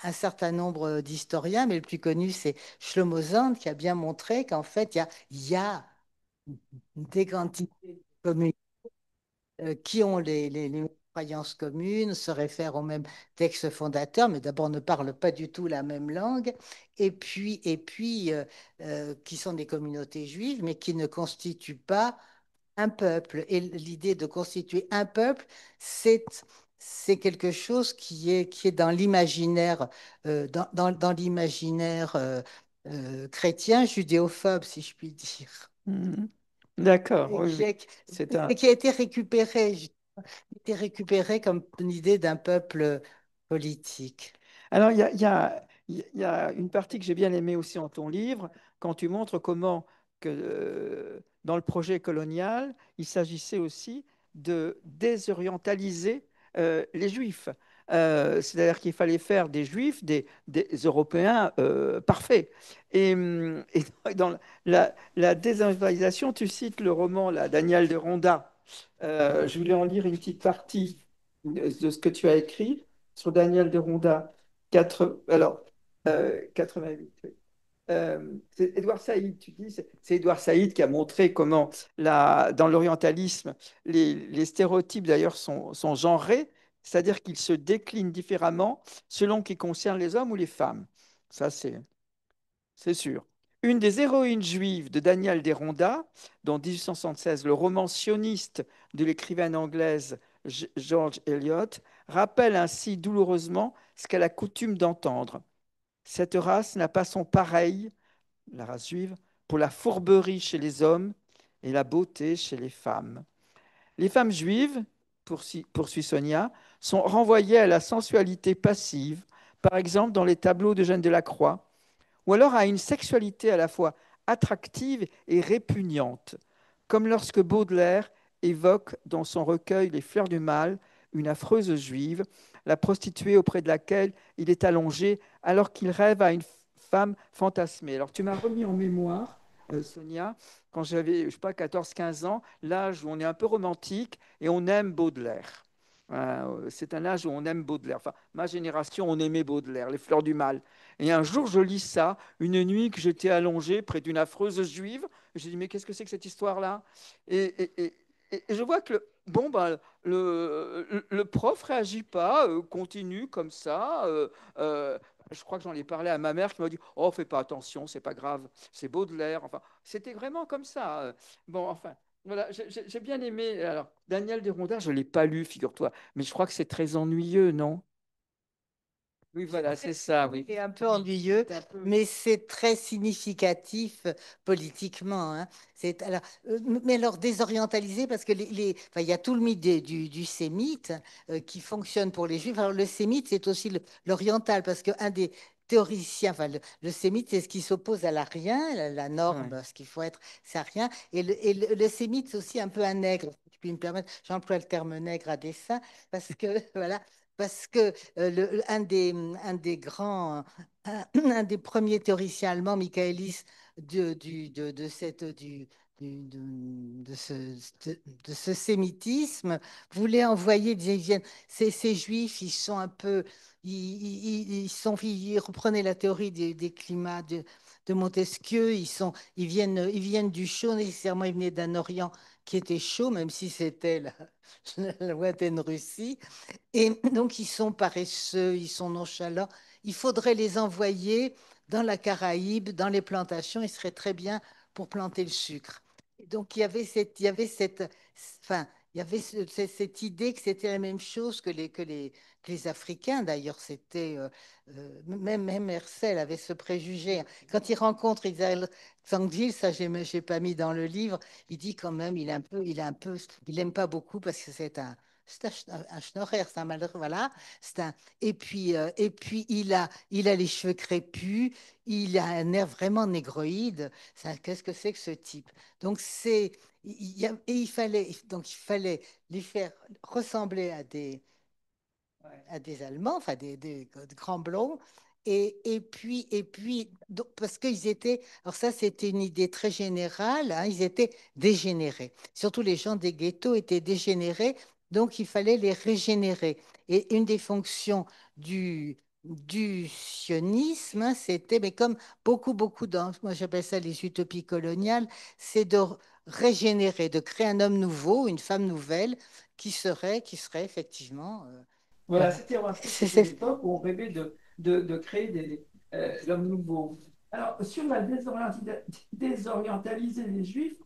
un certain nombre d'historiens, mais le plus connu, c'est Shlomo Zand, qui a bien montré qu'en fait, il y a des quantités communes qui ont croyances communes, se réfèrent au même texte fondateur, mais d'abord ne parlent pas du tout la même langue, et puis qui sont des communautés juives, mais qui ne constituent pas un peuple. Et l'idée de constituer un peuple, c'est c'est quelque chose qui est dans l'imaginaire dans l'imaginaire chrétien, judéophobe, si je puis dire, Mhm. D'accord, et oui, oui. C'est un, qui a été récupéré comme une idée d'un peuple politique. Alors, il y a une partie que j'ai bien aimée aussi en ton livre, quand tu montres comment que, dans le projet colonial, il s'agissait aussi de désorientaliser les Juifs. C'est-à-dire qu'il fallait faire des Juifs des Européens parfaits. Et dans la désorientalisation, tu cites le roman là, Daniel de Ronda. Je voulais en lire une petite partie de ce que tu as écrit sur Daniel de Ronda. 88. Oui. C'est Édouard Saïd, tu dis, c'est Édouard Saïd qui a montré comment, dans l'orientalisme, les stéréotypes d'ailleurs sont genrés, c'est-à-dire qu'ils se déclinent différemment selon qu'ils concernent les hommes ou les femmes. Ça, c'est sûr. Une des héroïnes juives de Daniel Deronda, dans 1876, le roman sioniste de l'écrivaine anglaise George Eliot, rappelle ainsi douloureusement ce qu'elle a coutume d'entendre. Cette race n'a pas son pareil, la race juive, pour la fourberie chez les hommes et la beauté chez les femmes. Les femmes juives, poursuit Sonia, sont renvoyées à la sensualité passive, par exemple dans les tableaux de Jeanne de la Croix, ou alors à une sexualité à la fois attractive et répugnante, comme lorsque Baudelaire évoque dans son recueil Les Fleurs du Mal une affreuse juive, la prostituée auprès de laquelle il est allongé alors qu'il rêve à une femme fantasmée. Alors tu m'as remis en mémoire, Sonia, quand j'avais, je sais pas, 14-15 ans, l'âge où on est un peu romantique et on aime Baudelaire. C'est un âge où on aime Baudelaire. Enfin, ma génération, on aimait Baudelaire, Les Fleurs du Mal. Et un jour, je lis ça, une nuit que j'étais allongé près d'une affreuse juive. J'ai dit, mais qu'est-ce que c'est que cette histoire-là et je vois que bon, bah, le prof réagit pas, continue comme ça. Je crois que j'en ai parlé à ma mère qui m'a dit, oh, fais pas attention, c'est pas grave, c'est Baudelaire. Enfin, c'était vraiment comme ça. Bon, enfin, voilà, j'ai bien aimé. Alors, Daniel Deronda, je ne l'ai pas lu, figure-toi, mais je crois que c'est très ennuyeux, non? Oui, voilà, c'est ça, oui. C'est un peu ennuyeux, C'est un peu. mais c'est très significatif politiquement, hein. Mais alors désorientalisé parce que enfin, il y a tout le mythe du sémite qui fonctionne pour les juifs. Alors le sémite, c'est aussi l'oriental parce qu'un des théoriciens, enfin le sémite, c'est ce qui s'oppose à l'arien, la Ouais. norme, ce qu'il faut être, c'est arien. Le sémite, c'est aussi un peu un nègre, si je puis me permettre. J'emploie le terme nègre à dessein parce que, voilà, parce que un des grands, un des premiers théoriciens allemands, Michaelis, de cette, de ce, de ce sémitisme, voulait envoyer, disait, ces juifs, ils sont un peu, ils reprenaient la théorie des climats de Montesquieu, ils viennent du chaud, nécessairement, ils venaient d'un Orient qui était chaud, même si c'était la lointaine Russie. Et donc, ils sont paresseux, ils sont nonchalants. Il faudrait les envoyer dans la Caraïbe, dans les plantations. Ils seraient très bien pour planter le sucre. Et donc, il y avait enfin, il y avait cette idée que c'était la même chose que les Africains. D'ailleurs, même Herzl avait ce préjugé. Quand il rencontre Israël Zangwill, ça, j'ai pas mis dans le livre, il dit quand même, il aime pas beaucoup parce que c'est un schnorrer, c'est un malheureux, voilà. Et puis il a les cheveux crépus, il a un air vraiment négroïde. Qu'est-ce que c'est que ce type? Donc et il fallait les faire ressembler à des Allemands, enfin des grands blonds. Donc, parce qu'ils étaient, alors ça c'était une idée très générale, hein, ils étaient dégénérés. Surtout les gens des ghettos étaient dégénérés, donc il fallait les régénérer. Et une des fonctions du, du sionisme, hein, c'était, mais comme beaucoup moi j'appelle ça les utopies coloniales, c'est de régénérer, de créer un homme nouveau, une femme nouvelle, qui serait effectivement. Voilà, c'était en Afrique, C'est- c'était c'est- l'époque où on rêvait de créer l'homme nouveau. Alors, sur la désorientaliser les Juifs,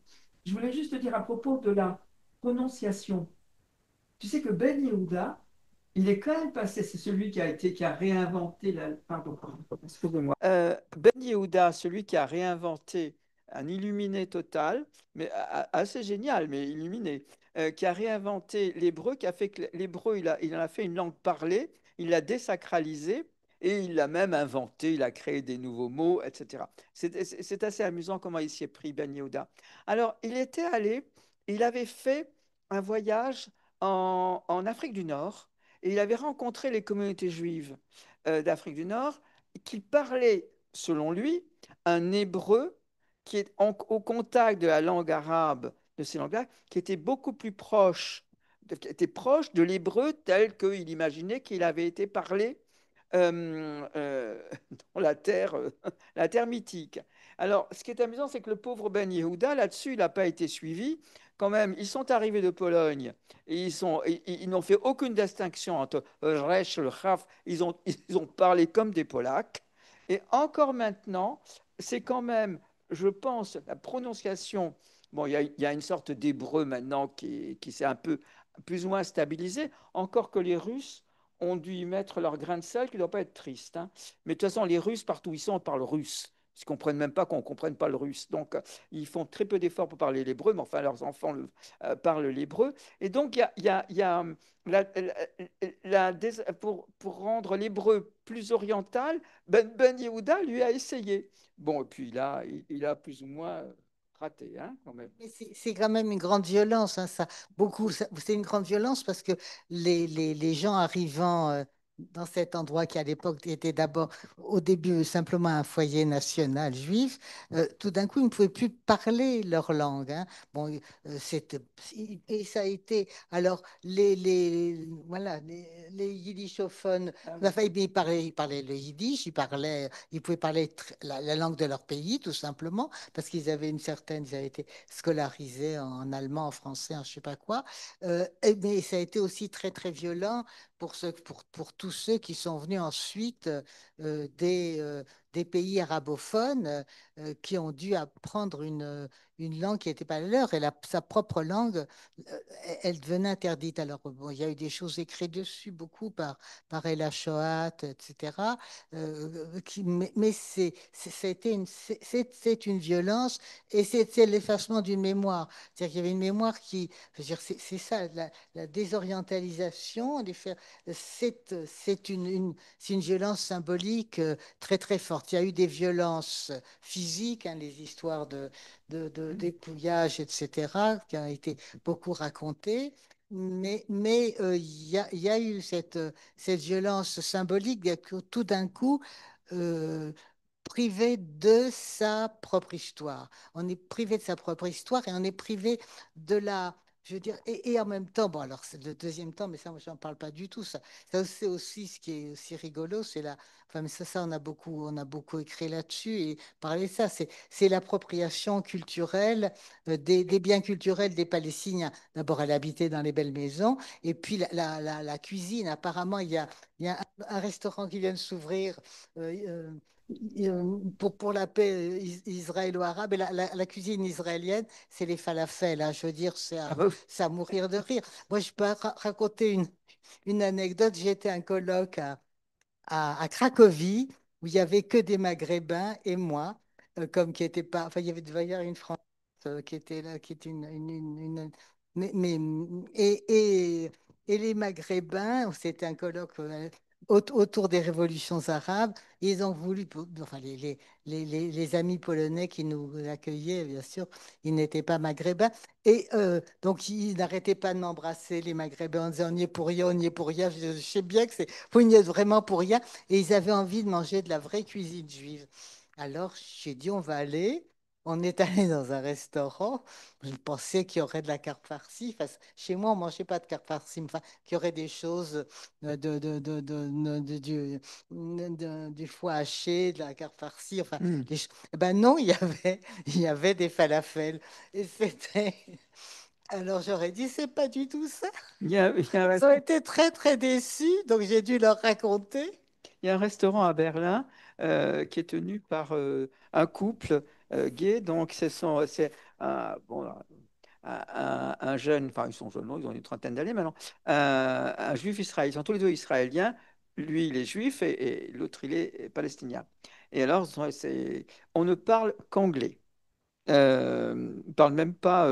je voulais juste te dire à propos de la prononciation. Tu sais que Ben Yehuda, il est quand même passé, c'est celui qui a réinventé pardon, excusez-moi. Ben Yehuda, celui qui a réinventé un illuminé total, mais assez génial, mais illuminé, qui a réinventé l'hébreu, qui a fait que l'hébreu, il en a fait une langue parlée, il l'a désacralisé et il l'a même inventé, il a créé des nouveaux mots, etc. C'est assez amusant comment il s'y est pris, Ben Yehuda. Alors, il avait fait un voyage en Afrique du Nord et il avait rencontré les communautés juives d'Afrique du Nord qui parlaient, selon lui, un hébreu qui est au contact de la langue arabe, de ces langues-là, qui était beaucoup plus proche, qui était proche de l'hébreu tel qu'il imaginait qu'il avait été parlé dans la terre mythique. Alors, ce qui est amusant, c'est que le pauvre Ben Yehuda, là-dessus, il n'a pas été suivi. Quand même, ils sont arrivés de Pologne et ils n'ont fait aucune distinction entre le Resh et le Chaf. Ils ont parlé comme des Polacs. Et encore maintenant, c'est quand même, je pense, la prononciation. Bon, il y a une sorte d'hébreu maintenant qui s'est un peu plus ou moins stabilisé, encore que les Russes ont dû y mettre leur grain de sel, qui ne doit pas être triste, hein. Mais de toute façon, les Russes, partout où ils sont, parlent russe. Ils ne comprennent même pas qu'on ne comprenne pas le russe. Donc, ils font très peu d'efforts pour parler l'hébreu, mais enfin, leurs enfants parlent l'hébreu. Et donc, il y a pour rendre l'hébreu plus oriental, Ben Yehuda lui a essayé. Bon, et puis il a plus ou moins raté, hein, quand même. Mais c'est quand même une grande violence, hein, ça. C'est une grande violence parce que les gens arrivant dans cet endroit qui à l'époque était d'abord, au début, simplement un foyer national juif, tout d'un coup, ils ne pouvaient plus parler leur langue, hein. Bon, et ça a été. Alors, voilà, les yiddishophones, Ah oui. enfin, ils parlaient le yiddish, ils pouvaient parler la langue de leur pays, tout simplement, parce qu'ils avaient ils avaient été scolarisés en allemand, en français, en je sais pas quoi. Mais ça a été aussi très violent pour tous ceux qui sont venus ensuite des pays arabophones qui ont dû apprendre une langue qui n'était pas la leur et sa propre langue, elle devenait interdite. Alors, bon, il y a eu des choses écrites dessus, beaucoup par Ella Shohat, etc. Mais ça a été c'est une violence et c'est l'effacement d'une mémoire. C'est-à-dire qu'il y avait une mémoire qui, je veux dire, c'est ça, la désorientalisation, c'est une violence symbolique très forte. Il y a eu des violences physiques, hein, les histoires de dépouillage, etc., qui ont été beaucoup racontées. Mais il y a eu cette violence symbolique que tout d'un coup, euh, privé de sa propre histoire. On est privé de sa propre histoire et on est privé de la. Je veux dire, et en même temps, bon, alors c'est le deuxième temps, mais ça, moi, j'en parle pas du tout. Ça c'est aussi ce qui est aussi rigolo, c'est la. Enfin, mais ça, on a beaucoup écrit là-dessus et parlé de ça. C'est l'appropriation culturelle des biens culturels des Palestiniens. D'abord, elle habitait dans les belles maisons, et puis la cuisine. Apparemment, il y a un restaurant qui vient de s'ouvrir. euh, pour la paix israélo-arabe et la cuisine israélienne, c'est les falafels, hein. Je veux dire, Ah bah oui. c'est à mourir de rire. Moi, je peux raconter une anecdote. J'étais un colloque à Cracovie où il y avait que des Maghrébins et moi, comme qui était pas. Enfin, il y avait devait y avoir une France qui était là, qui était mais, et, et les Maghrébins, c'était un colloque autour des révolutions arabes. Ils ont voulu, enfin, les amis polonais qui nous accueillaient, bien sûr, ils n'étaient pas maghrébins. Et donc, ils n'arrêtaient pas de m'embrasser, les Maghrébins, en disant on y est pour rien, on y est pour rien. Je sais bien que vous n'y êtes vraiment pour rien. Et ils avaient envie de manger de la vraie cuisine juive. Alors, j'ai dit on va aller. on est allé dans un restaurant. Je pensais qu'il y aurait de la carte farcie. Enfin, chez moi, on ne mangeait pas de carte farcie. Enfin, qu'il y aurait des choses du foie haché, de la carte farcie. Enfin, Hmm. ben non, il y avait des falafels. Et c'était. Alors j'aurais dit, c'est pas du tout ça. Il y a un Ils ont été très, très déçus. Donc j'ai dû leur raconter. Il y a un restaurant à Berlin qui est tenu par un couple gay. Donc, c'est bon, un jeune, enfin, ils sont jeunes, non, ils ont une trentaine d'années maintenant, un juif israélien. Ils sont tous les deux israéliens. Lui, il est juif et l'autre, il est palestinien. Et alors, on ne parle qu'anglais. On ne parle même pas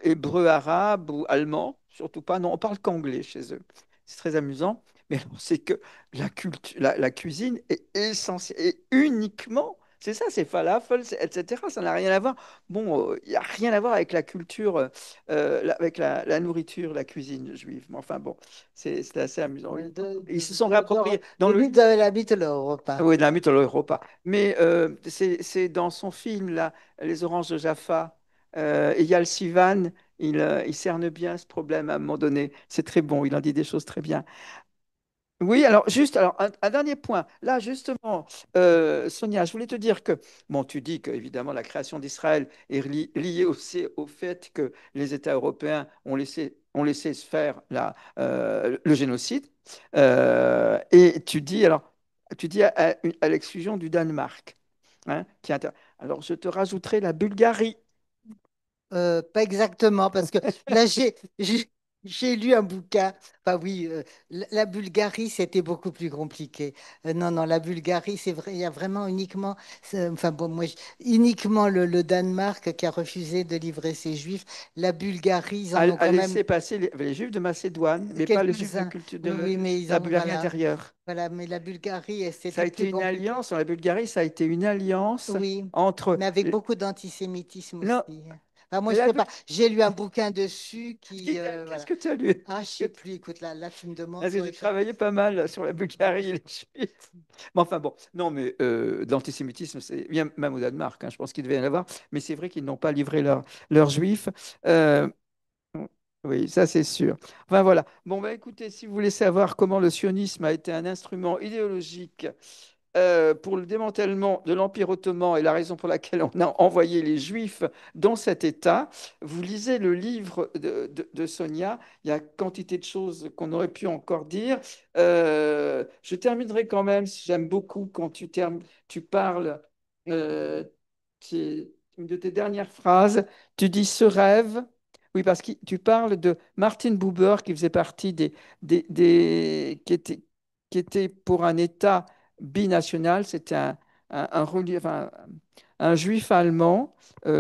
hébreu, arabe ou allemand, surtout pas. Non, on parle qu'anglais chez eux. C'est très amusant. Mais alors, c'est que la cuisine est essentielle et uniquement, c'est ça, c'est falafel, etc. Ça n'a rien à voir. Bon, il n'y a rien à voir avec la culture, avec la nourriture, la cuisine juive. Mais enfin bon, c'est assez amusant. Ils se sont réappropriés dans Le le. mythe de la mythe de l'Europa. Oui, de la mythologie Europa. Mais c'est dans son film, là, Les Oranges de Jaffa. Eyal Sivan, il cerne bien ce problème à un moment donné. C'est très bon, il en dit des choses très bien. Oui, alors juste, alors un dernier point. Là, justement, Sonia, je voulais te dire que, bon, tu dis que évidemment la création d'Israël est liée aussi au fait que les États européens ont laissé se faire le génocide. Et tu dis, alors, tu dis à l'exclusion du Danemark, hein, alors je te rajouterai la Bulgarie. Pas exactement, parce que là, j'ai lu un bouquin. Enfin, oui, la Bulgarie, c'était beaucoup plus compliqué. Non, non, la Bulgarie, c'est vrai, il y a vraiment uniquement, enfin, bon, moi, uniquement le Danemark qui a refusé de livrer ses Juifs. La Bulgarie, ils en ont A quand même laissé passer les Juifs de Macédoine, mais pas les Juifs de quelques-uns. culture Oui, de oui, mais ils la ont, Bulgarie voilà, intérieure. voilà, mais la Bulgarie, Ça a c'était plus été une compliqué. alliance, la Bulgarie, ça a été une alliance Oui, entre. mais avec beaucoup d'antisémitisme Non, aussi. Enfin, moi, je la sais Bul- pas. J'ai lu un bouquin dessus qui, Qu'est-ce voilà. que tu as lu? Ah, je sais plus. Écoute, là, tu me demandes, Parce que faudrait j'ai que travaillé pas mal sur la Bulgarie et les Juifs. Mais enfin bon, non, mais de l'antisémitisme, c'est bien même au Danemark, hein, je pense qu'il devait y en avoir, mais c'est vrai qu'ils n'ont pas livré leurs Juifs. Euh, oui, ça c'est sûr. Enfin voilà. Bon, bah écoutez, si vous voulez savoir comment le sionisme a été un instrument idéologique pour le démantèlement de l'Empire ottoman et la raison pour laquelle on a envoyé les Juifs dans cet État, vous lisez le livre de Sonia. Il y a quantité de choses qu'on aurait pu encore dire. Je terminerai quand même, j'aime beaucoup quand tu parles, euh, une de tes dernières phrases, tu dis ce rêve. Oui, parce que tu parles de Martin Buber qui faisait partie qui était pour un État binational. C'était un juif allemand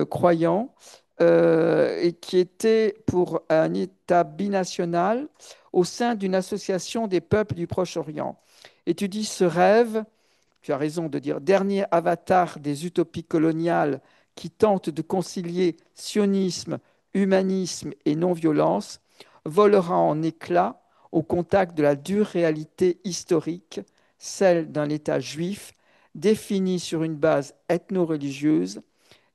croyant et qui était pour un État binational au sein d'une association des peuples du Proche-Orient. Et tu dis ce rêve, tu as raison de dire, dernier avatar des utopies coloniales qui tentent de concilier sionisme, humanisme et non-violence, volera en éclats au contact de la dure réalité historique, celle d'un État juif défini sur une base ethno-religieuse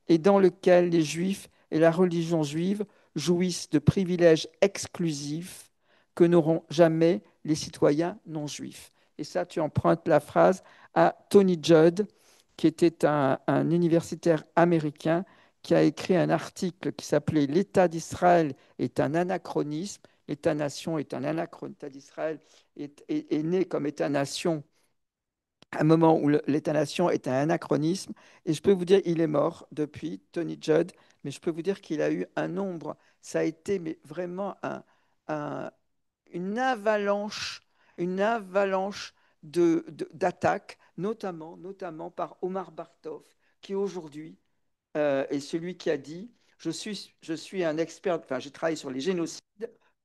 et dans lequel les juifs et la religion juive jouissent de privilèges exclusifs que n'auront jamais les citoyens non juifs. Et ça, tu empruntes la phrase à Tony Judd, qui était un universitaire américain qui a écrit un article qui s'appelait L'État d'Israël est un anachronisme. L'État-nation est un anachronisme. L'État d'Israël est né comme État-nation à un moment où l'État-nation est un anachronisme. Et je peux vous dire, il est mort depuis, Tony Judd, mais je peux vous dire qu'il a eu un nombre, ça a été mais vraiment un- une avalanche d'attaques, notamment par Omar Bartov, qui aujourd'hui est celui qui a dit, je suis un expert, enfin j'ai travaillé sur les génocides,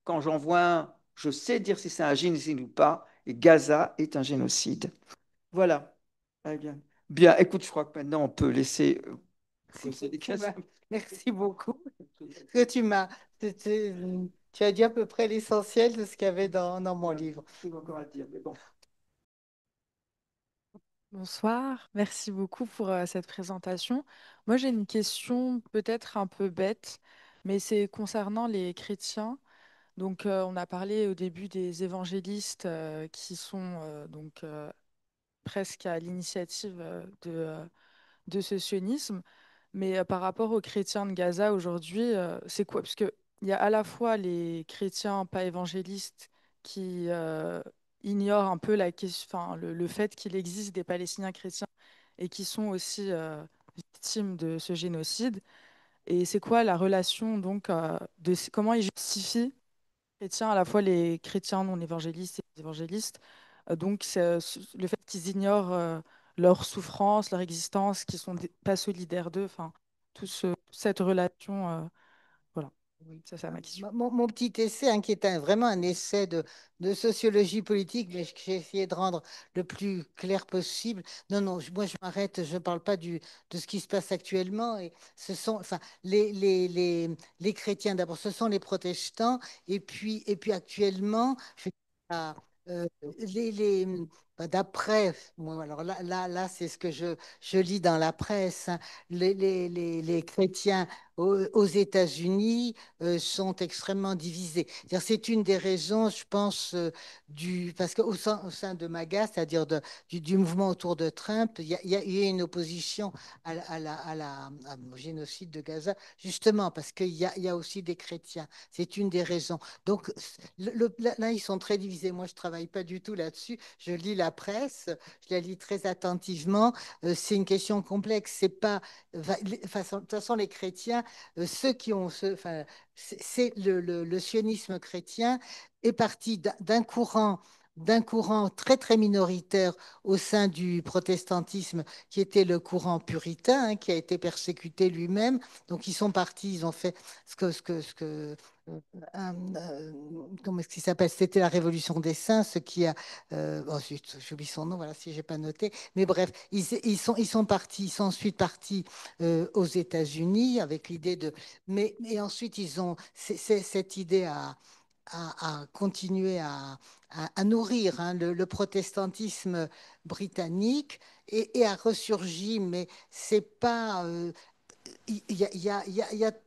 quand j'en vois un, je sais dire si c'est un génocide ou pas, et Gaza est un génocide. Voilà. Ah, bien. Bien, écoute, je crois que maintenant on peut laisser poser des questions. Merci beaucoup. Que tu as dit à peu près l'essentiel de ce qu'il y avait dans mon Voilà, livre. je encore à dire, mais bon. Bonsoir, merci beaucoup pour cette présentation. Moi, j'ai une question peut-être un peu bête, mais c'est concernant les chrétiens. Donc, on a parlé au début des évangélistes qui sont presque à l'initiative de ce sionisme. Mais par rapport aux chrétiens de Gaza aujourd'hui, c'est quoi? Parce que il y a à la fois les chrétiens pas évangélistes qui ignorent un peu enfin, le fait qu'il existe des Palestiniens chrétiens et qui sont aussi victimes de ce génocide. Et c'est quoi la relation donc comment ils justifient chrétiens, à la fois les chrétiens non évangélistes et les évangélistes. Donc, le fait qu'ils ignorent leur souffrance, leur existence, qu'ils sont pas solidaires d'eux, enfin, cette relation, voilà, Oui. ça c'est ma question. Mon petit essai, hein, qui est vraiment un essai de sociologie politique, mais que j'ai essayé de rendre le plus clair possible. Non, non, moi je m'arrête, je ne parle pas de ce qui se passe actuellement. Et ce sont, enfin, les chrétiens d'abord, ce sont les protestants, et puis actuellement, je, ah, les, d'après, moi, alors là, c'est ce que je lis dans la presse, hein, les chrétiens aux États-Unis sont extrêmement divisés. C'est une des raisons, je pense, parce qu'au sein, au sein de MAGA, c'est-à-dire du mouvement autour de Trump, il y a eu une opposition au génocide de Gaza, justement parce il y a aussi des chrétiens. C'est une des raisons. Donc là, ils sont très divisés. Moi, je ne travaille pas du tout là-dessus. Je lis la presse, je la lis très attentivement. C'est une question complexe. C'est pas, de toute façon, les chrétiens, ceux qui ont enfin, c'est le sionisme chrétien est parti d'un courant très très minoritaire au sein du protestantisme qui était le courant puritain, hein, qui a été persécuté lui-même. Donc ils sont partis, ils ont fait euh, comment est-ce qu'il s'appelle? C'était la Révolution des Saints, ce qui a, oh, j'oublie son nom, voilà, si j'ai pas noté. Mais bref, ils sont partis, ils sont ensuite partis aux États-Unis avec l'idée de, mais ensuite ils ont cette idée à continuer à nourrir, hein, le protestantisme britannique et a ressurgi, mais c'est pas il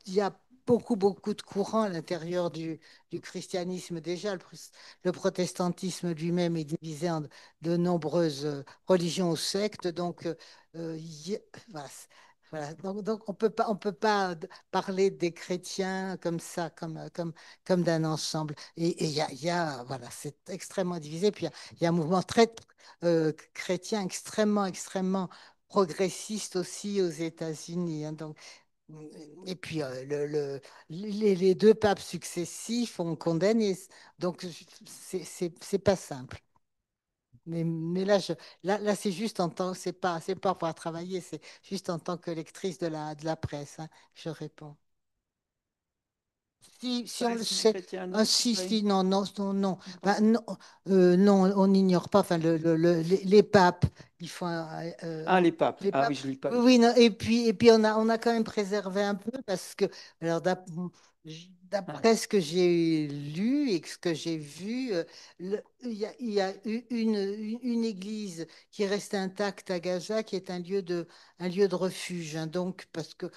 y a beaucoup, beaucoup de courants à l'intérieur du christianisme. Déjà, le protestantisme lui-même est divisé en de nombreuses religions ou sectes. Donc, voilà. Voilà. Donc on peut pas parler des chrétiens comme ça, comme d'un ensemble. Et il y a, voilà, c'est extrêmement divisé. Puis il y a un mouvement très chrétien extrêmement progressiste aussi aux États-Unis, hein. Donc, et puis, les deux papes successifs ont condamné. Donc, c'est pas simple. Mais là, là c'est juste en tant, c'est pas pour travailler, c'est juste en tant que lectrice de la presse, hein, je réponds. Si on le Palestiniens sait. chrétiens, Ah, non? Oui, non, non, non, non. non. Non, non, on n'ignore pas. Enfin, les papes, ils font, Ah, les papes. les Ah oui, papes. je lis pas Oui, les oui, papes. non, et puis on a quand même préservé un peu parce que, alors, Ouais. d'après ce que j'ai lu et ce que j'ai vu, il y a une église qui reste intacte à Gaza, qui est un lieu de refuge, hein. Donc, parce que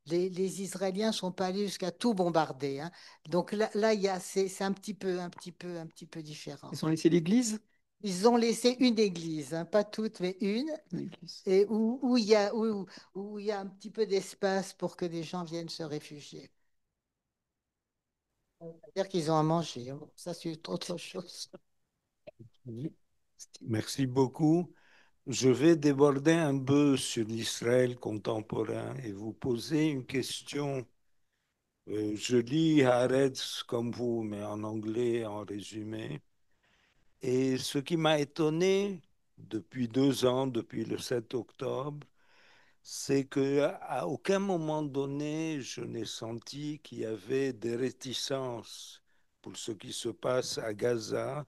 les Israéliens ne sont pas allés jusqu'à tout bombarder, hein. Donc là c'est un petit peu différent. Ils ont laissé l'église? Ils ont laissé une église, hein, pas toutes, mais une, L'église. et où il y a un petit peu d'espace pour que des gens viennent se réfugier. C'est-à-dire qu'ils ont à manger, hein. Ça, c'est autre chose. Oui. Merci beaucoup. Je vais déborder un peu sur l'Israël contemporain et vous poser une question. Je lis Haaretz comme vous, mais en anglais, en résumé. Et ce qui m'a étonné depuis 2 ans, depuis le 7 octobre, c'est qu'à aucun moment donné, je n'ai senti qu'il y avait des réticences pour ce qui se passe à Gaza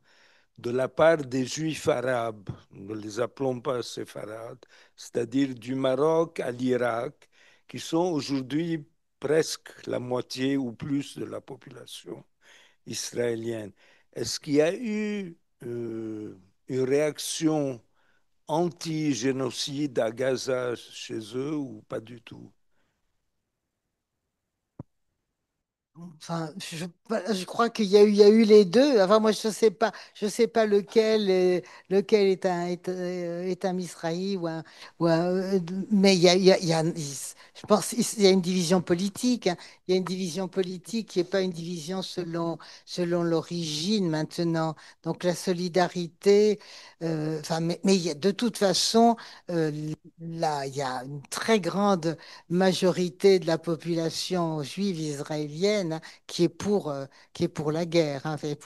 de la part des Juifs arabes, ne les appelons pas séfarades, c'est-à-dire du Maroc à l'Irak, qui sont aujourd'hui presque la moitié ou plus de la population israélienne. Est-ce qu'il y a eu une réaction anti-génocide à Gaza chez eux ou pas du tout? Enfin, je crois il y a eu les deux. Enfin, moi, je sais pas lequel est un Misraï mais je pense qu'il y a une division politique, hein. Il y a une division politique qui n'est pas une division selon l'origine maintenant. Donc, la solidarité, enfin, mais de toute façon, euh, là, il y a une très grande majorité de la population juive israélienne, hein, qui est pour la guerre, hein, et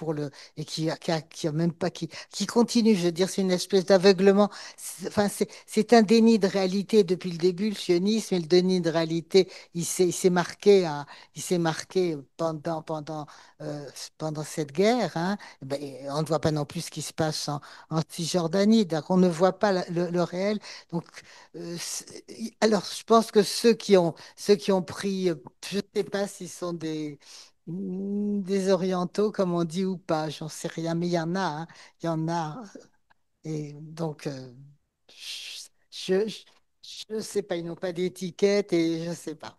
et qui a même pas, qui continue. Je veux dire, c'est une espèce d'aveuglement. Enfin, c'est un déni de réalité depuis le début, le sionisme, et le déni de réalité, il s'est marqué euh, pendant cette guerre, hein. Ben, et on ne voit pas non plus ce qui se passe en Cisjordanie, donc on ne voit pas le réel. Donc, alors, je pense que ceux qui ont pris, je ne sais pas s'ils sont des orientaux, comme on dit, ou pas, j'en sais rien, mais il y en a, hein, il y en a. Et donc, je je sais pas, ils n'ont pas d'étiquette et je ne sais pas.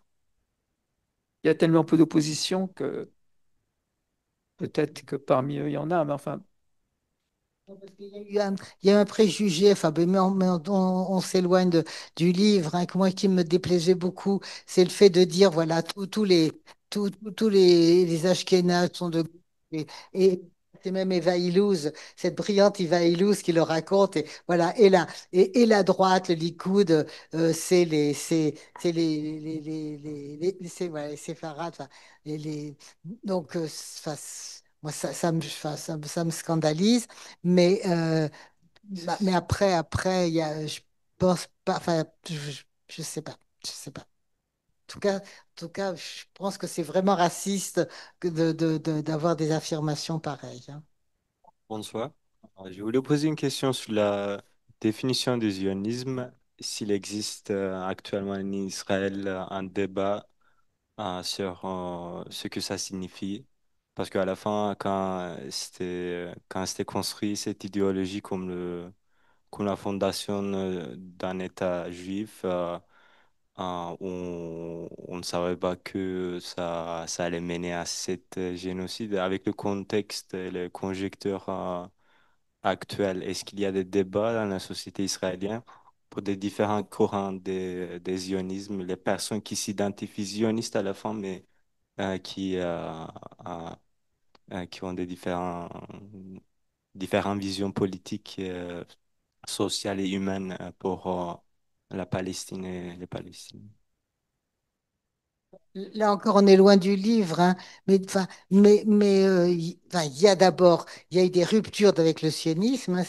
Il y a tellement peu d'opposition que peut-être que parmi eux, il y en a, mais enfin, Non, parce qu'il y a eu il y a un préjugé, enfin, on s'éloigne du livre, hein, que moi qui me déplaisait beaucoup, c'est le fait de dire, voilà, tous les Ashkénazes sont de gauche. Et c'est même Eva Illouz, cette brillante Eva Illouz qui le raconte, et voilà, et la droite, le Likoud, c'est voilà, les séfarades, enfin, donc, moi, ça me scandalise. Mais, mais après, je pense pas, enfin, je sais pas, je sais pas. En tout cas, je pense que c'est vraiment raciste d'avoir des affirmations pareilles, hein. Bonsoir. Je voulais poser une question sur la définition du zionisme. S'il existe actuellement en Israël un débat sur ce que ça signifie. Parce qu'à la fin, quand c'était construit cette idéologie comme la fondation d'un État juif, on ne savait pas que ça allait mener à cet génocide. Avec le contexte et les conjectures actuelles, est-ce qu'il y a des débats dans la société israélienne pour des différents courants des zionismes, les personnes qui s'identifient zionistes à la fin, mais euh, qui ont des différentes visions politiques, sociales et humaines pour la Palestine et les Palestiniens. Là encore, on est loin du livre, hein, enfin, il y a eu des ruptures avec le sionisme, hein,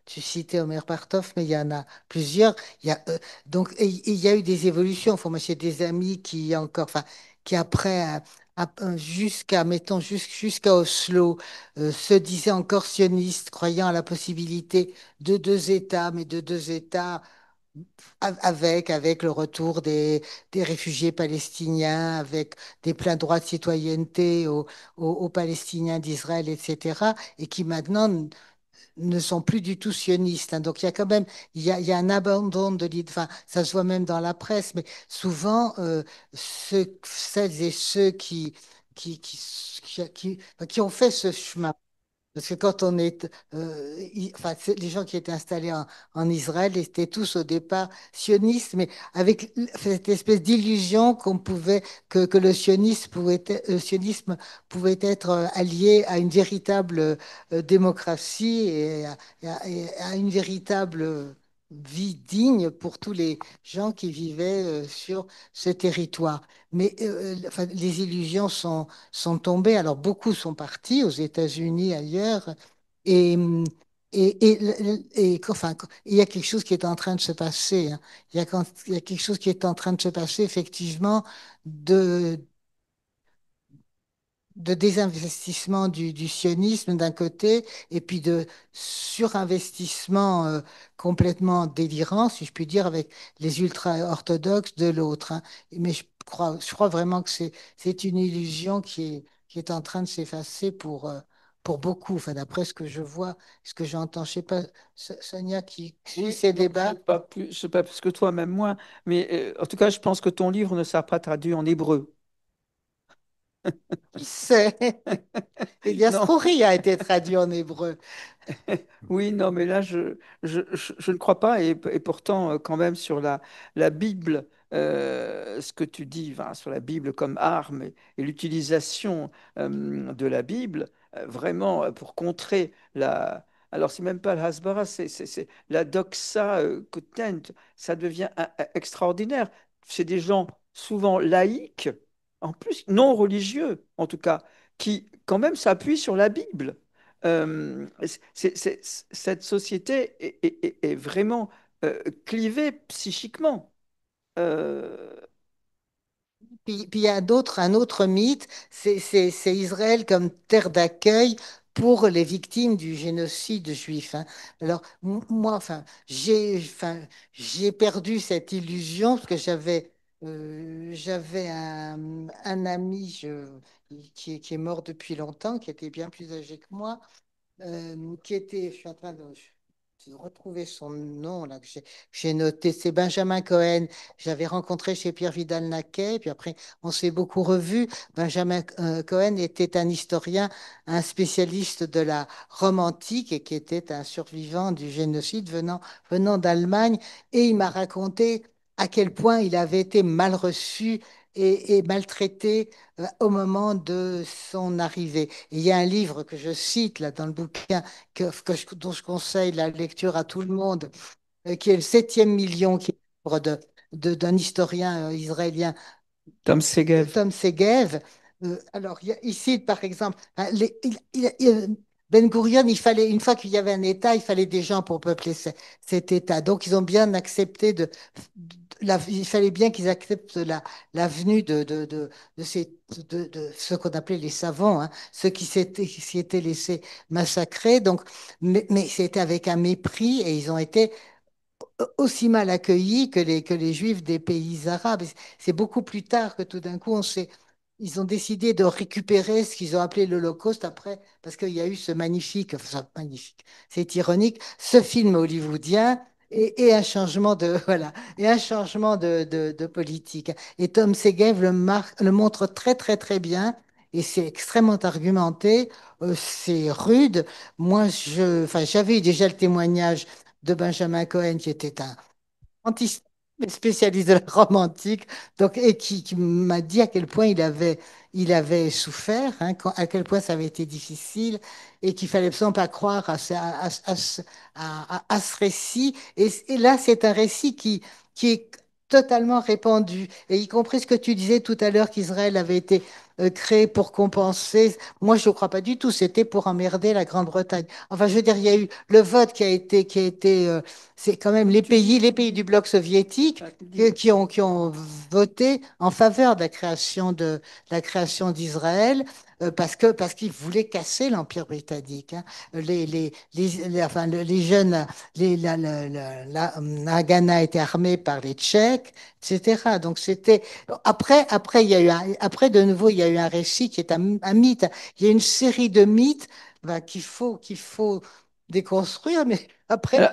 tu citais Omer Bartov, mais il y en a plusieurs. Il y a eu des évolutions. Enfin, moi, j'ai des amis qui encore, enfin, qui après, jusqu'à Oslo, se disaient encore sionistes, croyant à la possibilité de deux États, mais de deux États avec le retour des réfugiés palestiniens, avec des pleins droits de citoyenneté aux Palestiniens d'Israël, etc., et qui maintenant ne sont plus du tout sionistes, hein. Donc il y a quand même il y a un abandon de l'idée, enfin, ça se voit même dans la presse, mais souvent, celles et ceux qui ont fait ce chemin, parce que quand on est, enfin, les gens qui étaient installés en Israël étaient tous au départ sionistes, mais avec cette espèce d'illusion que le sionisme pouvait être allié à une véritable démocratie et à une véritable vie digne pour tous les gens qui vivaient sur ce territoire. Mais enfin, les illusions sont tombés. Alors, beaucoup sont partis aux États-Unis, ailleurs. Et, enfin, il y a quelque chose qui est en train de se passer, hein. Il y a quelque chose qui est en train de se passer, effectivement, de, de désinvestissement du sionisme d'un côté, et puis de surinvestissement complètement délirant, si je puis dire, avec les ultra-orthodoxes de l'autre, hein. Mais je crois vraiment que c'est une illusion qui est en train de s'effacer pour pour beaucoup, enfin, d'après ce que je vois, ce que j'entends. Je ne sais pas, Sonia qui suit ces débats. Je sais pas plus que toi, même moi, mais en tout cas, je pense que ton livre ne sera pas traduit en hébreu. C'est... Elias Non. Khoury a été traduit en hébreu. Oui, non, mais là, je ne crois pas. Et pourtant, quand même, sur la Bible, ce que tu dis, enfin, sur la Bible comme arme et l'utilisation de la Bible, vraiment, pour contrer la... Alors, c'est même pas le Hasbara, c'est la doxa quotidienne. Ça devient extraordinaire. C'est des gens souvent laïcs, en plus non religieux, en tout cas, qui quand même s'appuient sur la Bible. Cette société est vraiment clivée psychiquement. Euh, Puis il y a un autre mythe, c'est Israël comme terre d'accueil pour les victimes du génocide juif, hein. Alors, moi, j'ai perdu cette illusion parce que j'avais un ami qui est mort depuis longtemps, qui était bien plus âgé que moi, qui était, je suis en train de retrouver son nom là que j'ai noté, c'est Benjamin Cohen. J'avais rencontré chez Pierre Vidal-Naquet, puis après on s'est beaucoup revus. Benjamin Cohen était un historien, un spécialiste de la Rome antique et qui était un survivant du génocide venant d'Allemagne, et il m'a raconté à quel point il avait été mal reçu et maltraité au moment de son arrivée. Et il y a un livre que je cite là dans le bouquin dont je conseille la lecture à tout le monde, qui est le Septième million, qui est le livre d'un historien israélien, Tom Segev. Tom Segev. Alors, ici, par exemple, hein, Ben Gurion, une fois qu'il y avait un État, il fallait des gens pour peupler cet État. Donc, ils ont bien accepté il fallait bien qu'ils acceptent la venue de ce qu'on appelait les savants, hein, ceux qui s'y étaient laissés massacrer. Donc, mais c'était avec un mépris, et ils ont été aussi mal accueillis que les Juifs des pays arabes. C'est beaucoup plus tard que tout d'un coup, ils ont décidé de récupérer ce qu'ils ont appelé l'Holocauste après, parce qu'il y a eu magnifique, c'est ironique, ce film hollywoodien et un changement voilà, et un changement de politique. Et Tom Segev le montre très, très, très bien. Et c'est extrêmement argumenté, c'est rude. Moi, j'avais eu déjà le témoignage de Benjamin Cohen, qui était un anti spécialiste de la Rome antique, donc, et qui m'a dit à quel point il avait souffert, hein, à quel point ça avait été difficile, et qu'il fallait absolument pas croire à ce récit. Et là, c'est un récit qui est totalement répandu, et y compris ce que tu disais tout à l'heure qu'Israël avait été créé pour compenser. Moi, je ne crois pas du tout. C'était pour emmerder la Grande-Bretagne. Enfin, je veux dire, il y a eu le vote c'est quand même les pays du bloc soviétique qui ont voté en faveur de la création d'Israël, parce qu'ils voulaient casser l'Empire britannique, hein. Enfin, les jeunes, la Haganah était armée par les Tchèques, etc. Donc c'était après après de nouveau il y a eu un récit qui est un mythe. Il y a une série de mythes, ben, qu'il faut déconstruire, mais après. Alors,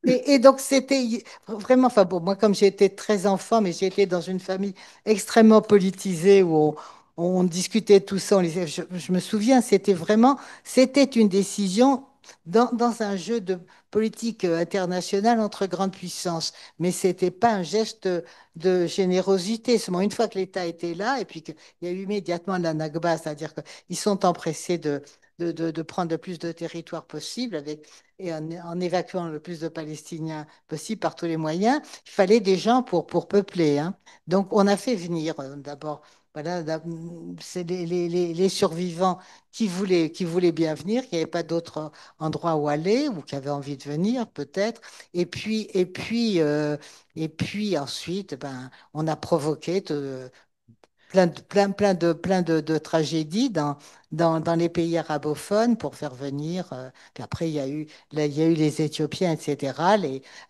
Et donc, c'était vraiment, enfin bon, moi, comme j'ai été très enfant, mais j'ai été dans une famille extrêmement politisée où on discutait tout ça. Je me souviens, c'était une décision dans un jeu de politique internationale entre grandes puissances. Mais c'était pas un geste de générosité. Seulement, une fois que l'État était là, et puis qu'il y a eu immédiatement la Nakba, c'est-à-dire qu'ils sont empressés de prendre le plus de territoire possible et en évacuant le plus de Palestiniens possible par tous les moyens. Il fallait des gens pour peupler, hein. Donc, on a fait venir d'abord, voilà, c'est les survivants qui voulaient bien venir, qui n'avaient pas d'autre endroit où aller ou qui avaient envie de venir, peut-être. Et puis ensuite, ben, on a provoqué plein de tragédies dans les pays arabophones pour faire venir. Puis après, il y a eu les Éthiopiens, etc.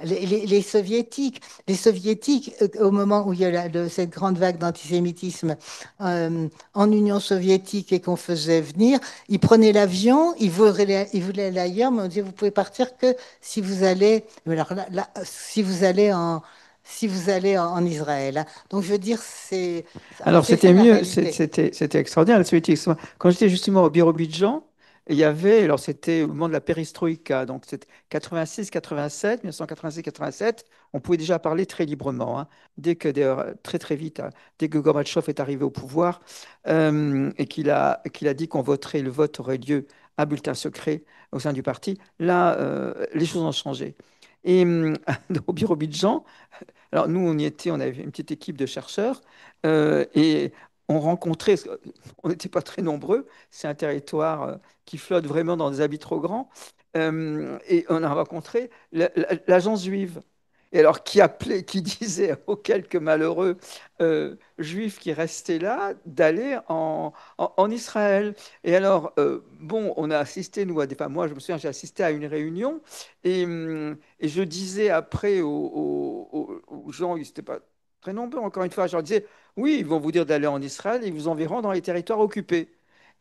Les Soviétiques. Les Soviétiques, au moment où il y a cette grande vague d'antisémitisme en Union soviétique et qu'on faisait venir, ils prenaient l'avion, ils voulaient aller ailleurs, mais on disait, vous pouvez partir que si vous allez, alors si vous allez en Israël, hein. Donc, je veux dire, alors Alors, c'est ça c'était la mieux, réalité. c'était extraordinaire, le soviétisme. Quand j'étais justement au Biробidjan, il y avait, alors c'était au moment de la perestroïka, donc c'était 86, 87, 1986, 87, on pouvait déjà parler très librement, hein. Dès que, d'ailleurs, très très vite, hein, dès que Gorbatchev est arrivé au pouvoir et qu'il a dit qu'on voterait, le vote aurait lieu à bulletin secret au sein du parti, là, les choses ont changé. Et au Biробidjan, alors nous, on y était, on avait une petite équipe de chercheurs et on rencontrait, on n'était pas très nombreux, c'est un territoire qui flotte vraiment dans des habits trop grands, et on a rencontré l'agence juive. Et alors, qui disait aux quelques malheureux juifs qui restaient là d'aller en Israël. Et alors, bon, on a assisté, nous, enfin, moi, je me souviens, j'ai assisté à une réunion et je disais après aux gens, ils n'étaient pas très nombreux, encore une fois, je leur disais, oui, ils vont vous dire d'aller en Israël et ils vous enverront dans les territoires occupés.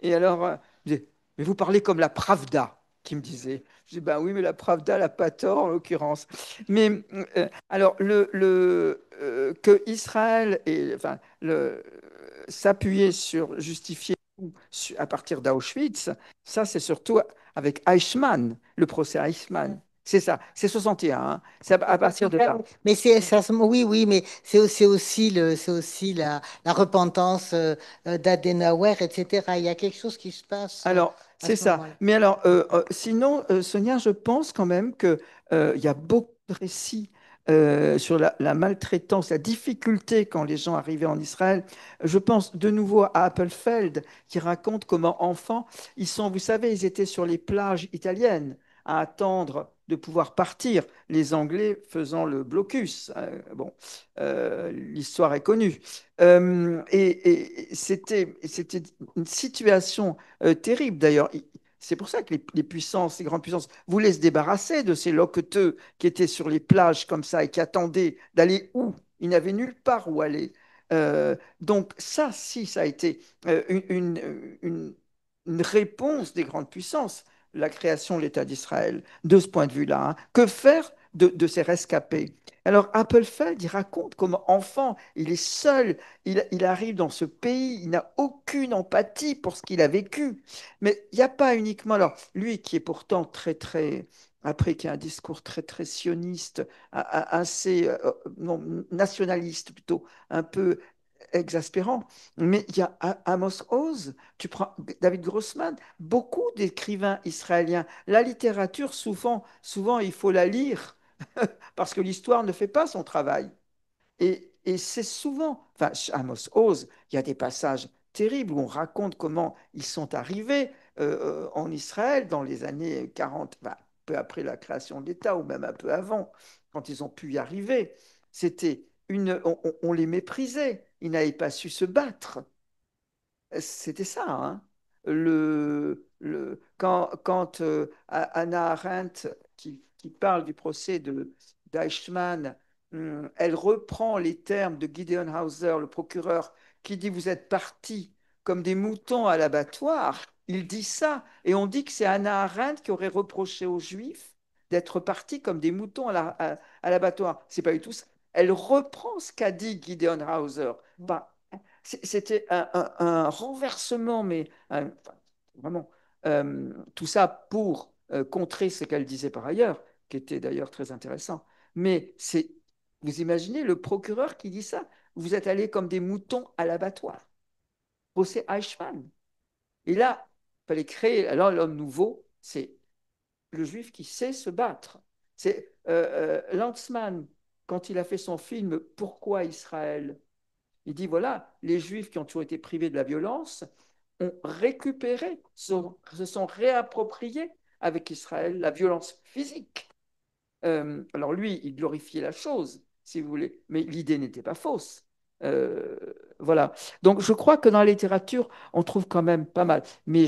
Et alors, je disais, mais vous parlez comme la Pravda, qui me disait. Je dis, ben oui, mais la Pravda, elle n'a pas tort en l'occurrence. Mais alors, que Israël enfin, s'appuyer sur, justifier à partir d'Auschwitz, ça c'est surtout avec Eichmann, le procès Eichmann. C'est ça, c'est 61, hein. C'est à partir de là. Mais oui, oui, mais c'est aussi la repentance d'Adenauer, etc. Il y a quelque chose qui se passe Alors, à c'est ce ça. moment-là. Mais alors, sinon, Sonia, je pense quand même que il y a beaucoup de récits sur la maltraitance, la difficulté quand les gens arrivaient en Israël. Je pense de nouveau à Appelfeld qui raconte comment enfants, vous savez, ils étaient sur les plages italiennes à attendre de pouvoir partir, les Anglais faisant le blocus. Bon, l'histoire est connue. Et c'était une situation terrible. D'ailleurs, c'est pour ça que les puissances, les grandes puissances, voulaient se débarrasser de ces loqueteux qui étaient sur les plages comme ça et qui attendaient d'aller où? Ils n'avaient nulle part où aller. Donc ça, si, ça a été une réponse des grandes puissances, la création de l'État d'Israël, de ce point de vue-là, hein. Que faire de ces rescapés? Alors, Appelfeld, il raconte comment enfant, il est seul, il arrive dans ce pays, il n'a aucune empathie pour ce qu'il a vécu. Mais il n'y a pas uniquement, alors, lui qui est pourtant très, très, après, qui a un discours très, très sioniste, assez, non, nationaliste plutôt, un peu exaspérant. Mais il y a Amos Oz, tu prends David Grossman, beaucoup d'écrivains israéliens. La littérature, souvent, il faut la lire parce que l'histoire ne fait pas son travail. Et c'est souvent, enfin, chez Amos Oz, il y a des passages terribles où on raconte comment ils sont arrivés en Israël dans les années 40, enfin, peu après la création de l'État ou même un peu avant, quand ils ont pu y arriver. On les méprisait, ils n'avaient pas su se battre. C'était ça, hein. Quand Hannah Arendt, qui parle du procès de d'Eichmann, elle reprend les termes de Gideon Hauser, le procureur, qui dit vous êtes partis comme des moutons à l'abattoir. Il dit ça, et on dit que c'est Hannah Arendt qui aurait reproché aux Juifs d'être partis comme des moutons à l'abattoir. C'est pas du tout ça. Elle reprend ce qu'a dit Gideon Hauser. Ben, c'était un renversement, mais enfin, vraiment, tout ça pour contrer ce qu'elle disait par ailleurs, qui était d'ailleurs très intéressant. Mais vous imaginez le procureur qui dit ça? Vous êtes allés comme des moutons à l'abattoir. Procès Eichmann. Et là, il fallait créer. Alors, l'homme nouveau, c'est le juif qui sait se battre. C'est Lanzmann, quand il a fait son film Pourquoi Israël? Il dit, voilà, les Juifs qui ont toujours été privés de la violence ont récupéré, se sont réappropriés avec Israël la violence physique. Alors lui, il glorifiait la chose, si vous voulez, mais l'idée n'était pas fausse. voilà. Donc, je crois que dans la littérature, on trouve quand même pas mal. Mais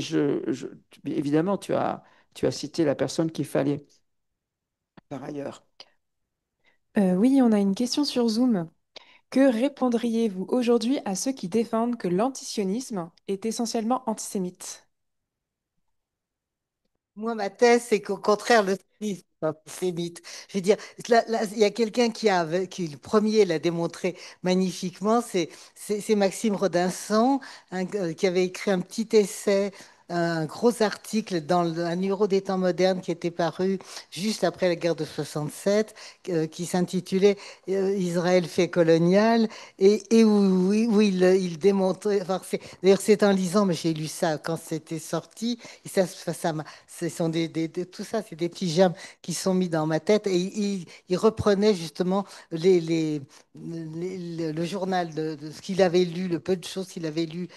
évidemment, tu as cité la personne qu'il fallait par ailleurs. Oui, on a une question sur Zoom. Que répondriez-vous aujourd'hui à ceux qui défendent que l'antisionisme est essentiellement antisémite? Moi, ma thèse, c'est qu'au contraire, le sionisme est antisémite. Je veux dire, là, il y a quelqu'un qui le premier l'a démontré magnifiquement, c'est Maxime Rodinson, qui avait écrit un petit essai, un gros article dans un numéro des Temps modernes qui était paru juste après la guerre de 67, qui s'intitulait Israël fait colonial, et où il démontrait, enfin, d'ailleurs c'est en lisant, mais j'ai lu ça quand c'était sorti, et ça m'a ce sont tout ça, c'est des petits germes qui sont mis dans ma tête. Et il reprenait justement le journal de ce qu'il avait lu, le peu de choses qu'il avait lu,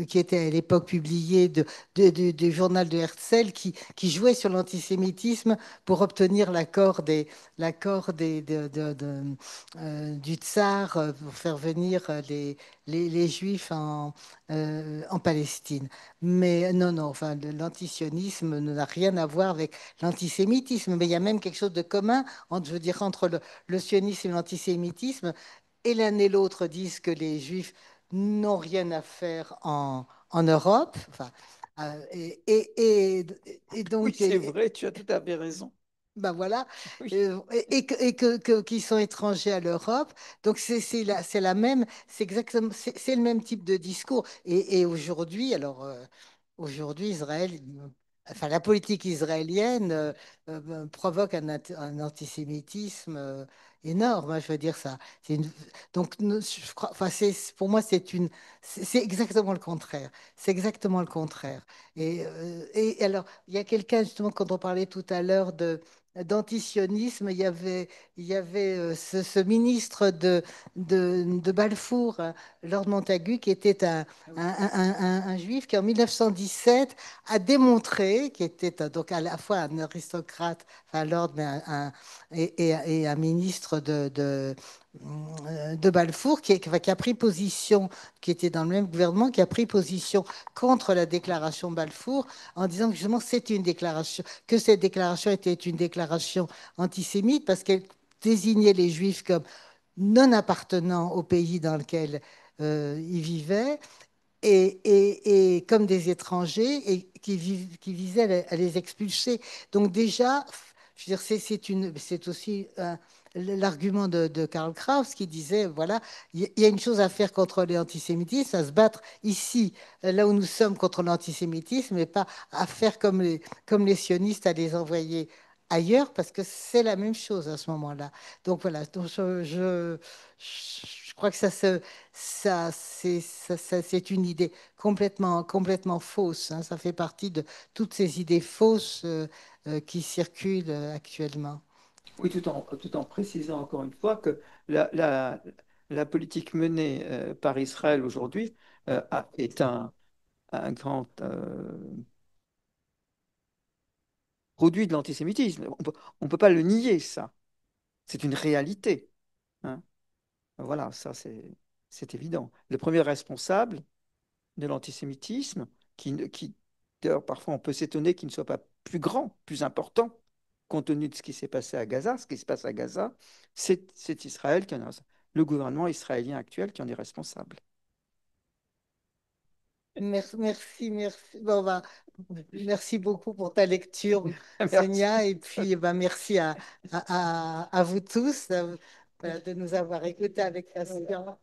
qui était à l'époque publié du journal de Herzl, qui jouait sur l'antisémitisme pour obtenir l'accord du tsar pour faire venir les Juifs en Palestine. Mais non, non, enfin, l'antisionisme n'a rien à voir avec l'antisémitisme. Mais il y a même quelque chose de commun entre, je veux dire, entre le sionisme et l'antisémitisme. Et l'un et l'autre disent que les Juifs n'ont rien à faire en Europe. Enfin, et Oui, donc, c'est vrai, tu as tout à fait raison. ben voilà, Oui. qui sont étrangers à l'Europe. Donc c'est la même, c'est exactement, c'est le même type de discours. Et aujourd'hui, alors aujourd'hui, Israël, enfin la politique israélienne provoque un antisémitisme énorme, hein, je veux dire ça. Donc je crois, enfin pour moi c'est exactement le contraire. C'est exactement le contraire. Et alors il y a quelqu'un justement quand on parlait tout à l'heure d'antisionisme, il y avait ce ministre de Balfour, Lord Montagu, qui était un juif qui, en 1917, a démontré, qui était donc à la fois un aristocrate, enfin Lord, mais et un ministre de Balfour, qui a pris position, qui était dans le même gouvernement, qui a pris position contre la déclaration Balfour, en disant que justement c'est une déclaration, que cette déclaration était une déclaration antisémite parce qu'elle désignait les Juifs comme non appartenant au pays dans lequel ils vivaient et comme des étrangers et qui visaient à les expulser. Donc déjà, je veux dire, c'est aussi l'argument de Karl Kraus qui disait, voilà, il y a une chose à faire contre l'antisémitisme, à se battre ici, là où nous sommes contre l'antisémitisme, mais pas à faire comme les sionistes, à les envoyer ailleurs, parce que c'est la même chose à ce moment-là. Donc voilà, donc je crois que c'est une idée complètement fausse, hein. Ça fait partie de toutes ces idées fausses qui circulent actuellement. Oui, tout en précisant encore une fois que la, la, la politique menée par Israël aujourd'hui est un grand produit de l'antisémitisme. On peut pas le nier, ça. C'est une réalité, hein. Voilà, ça c'est évident. Le premier responsable de l'antisémitisme, d'ailleurs parfois on peut s'étonner qu'il ne soit pas plus grand, plus important, compte tenu de ce qui s'est passé à Gaza, ce qui se passe à Gaza, c'est Israël qui en est, le gouvernement israélien actuel qui en est responsable. Merci. Bon, ben, merci beaucoup pour ta lecture, Merci. Sonia, et puis ben, merci à vous tous de nous avoir écoutés avec patience.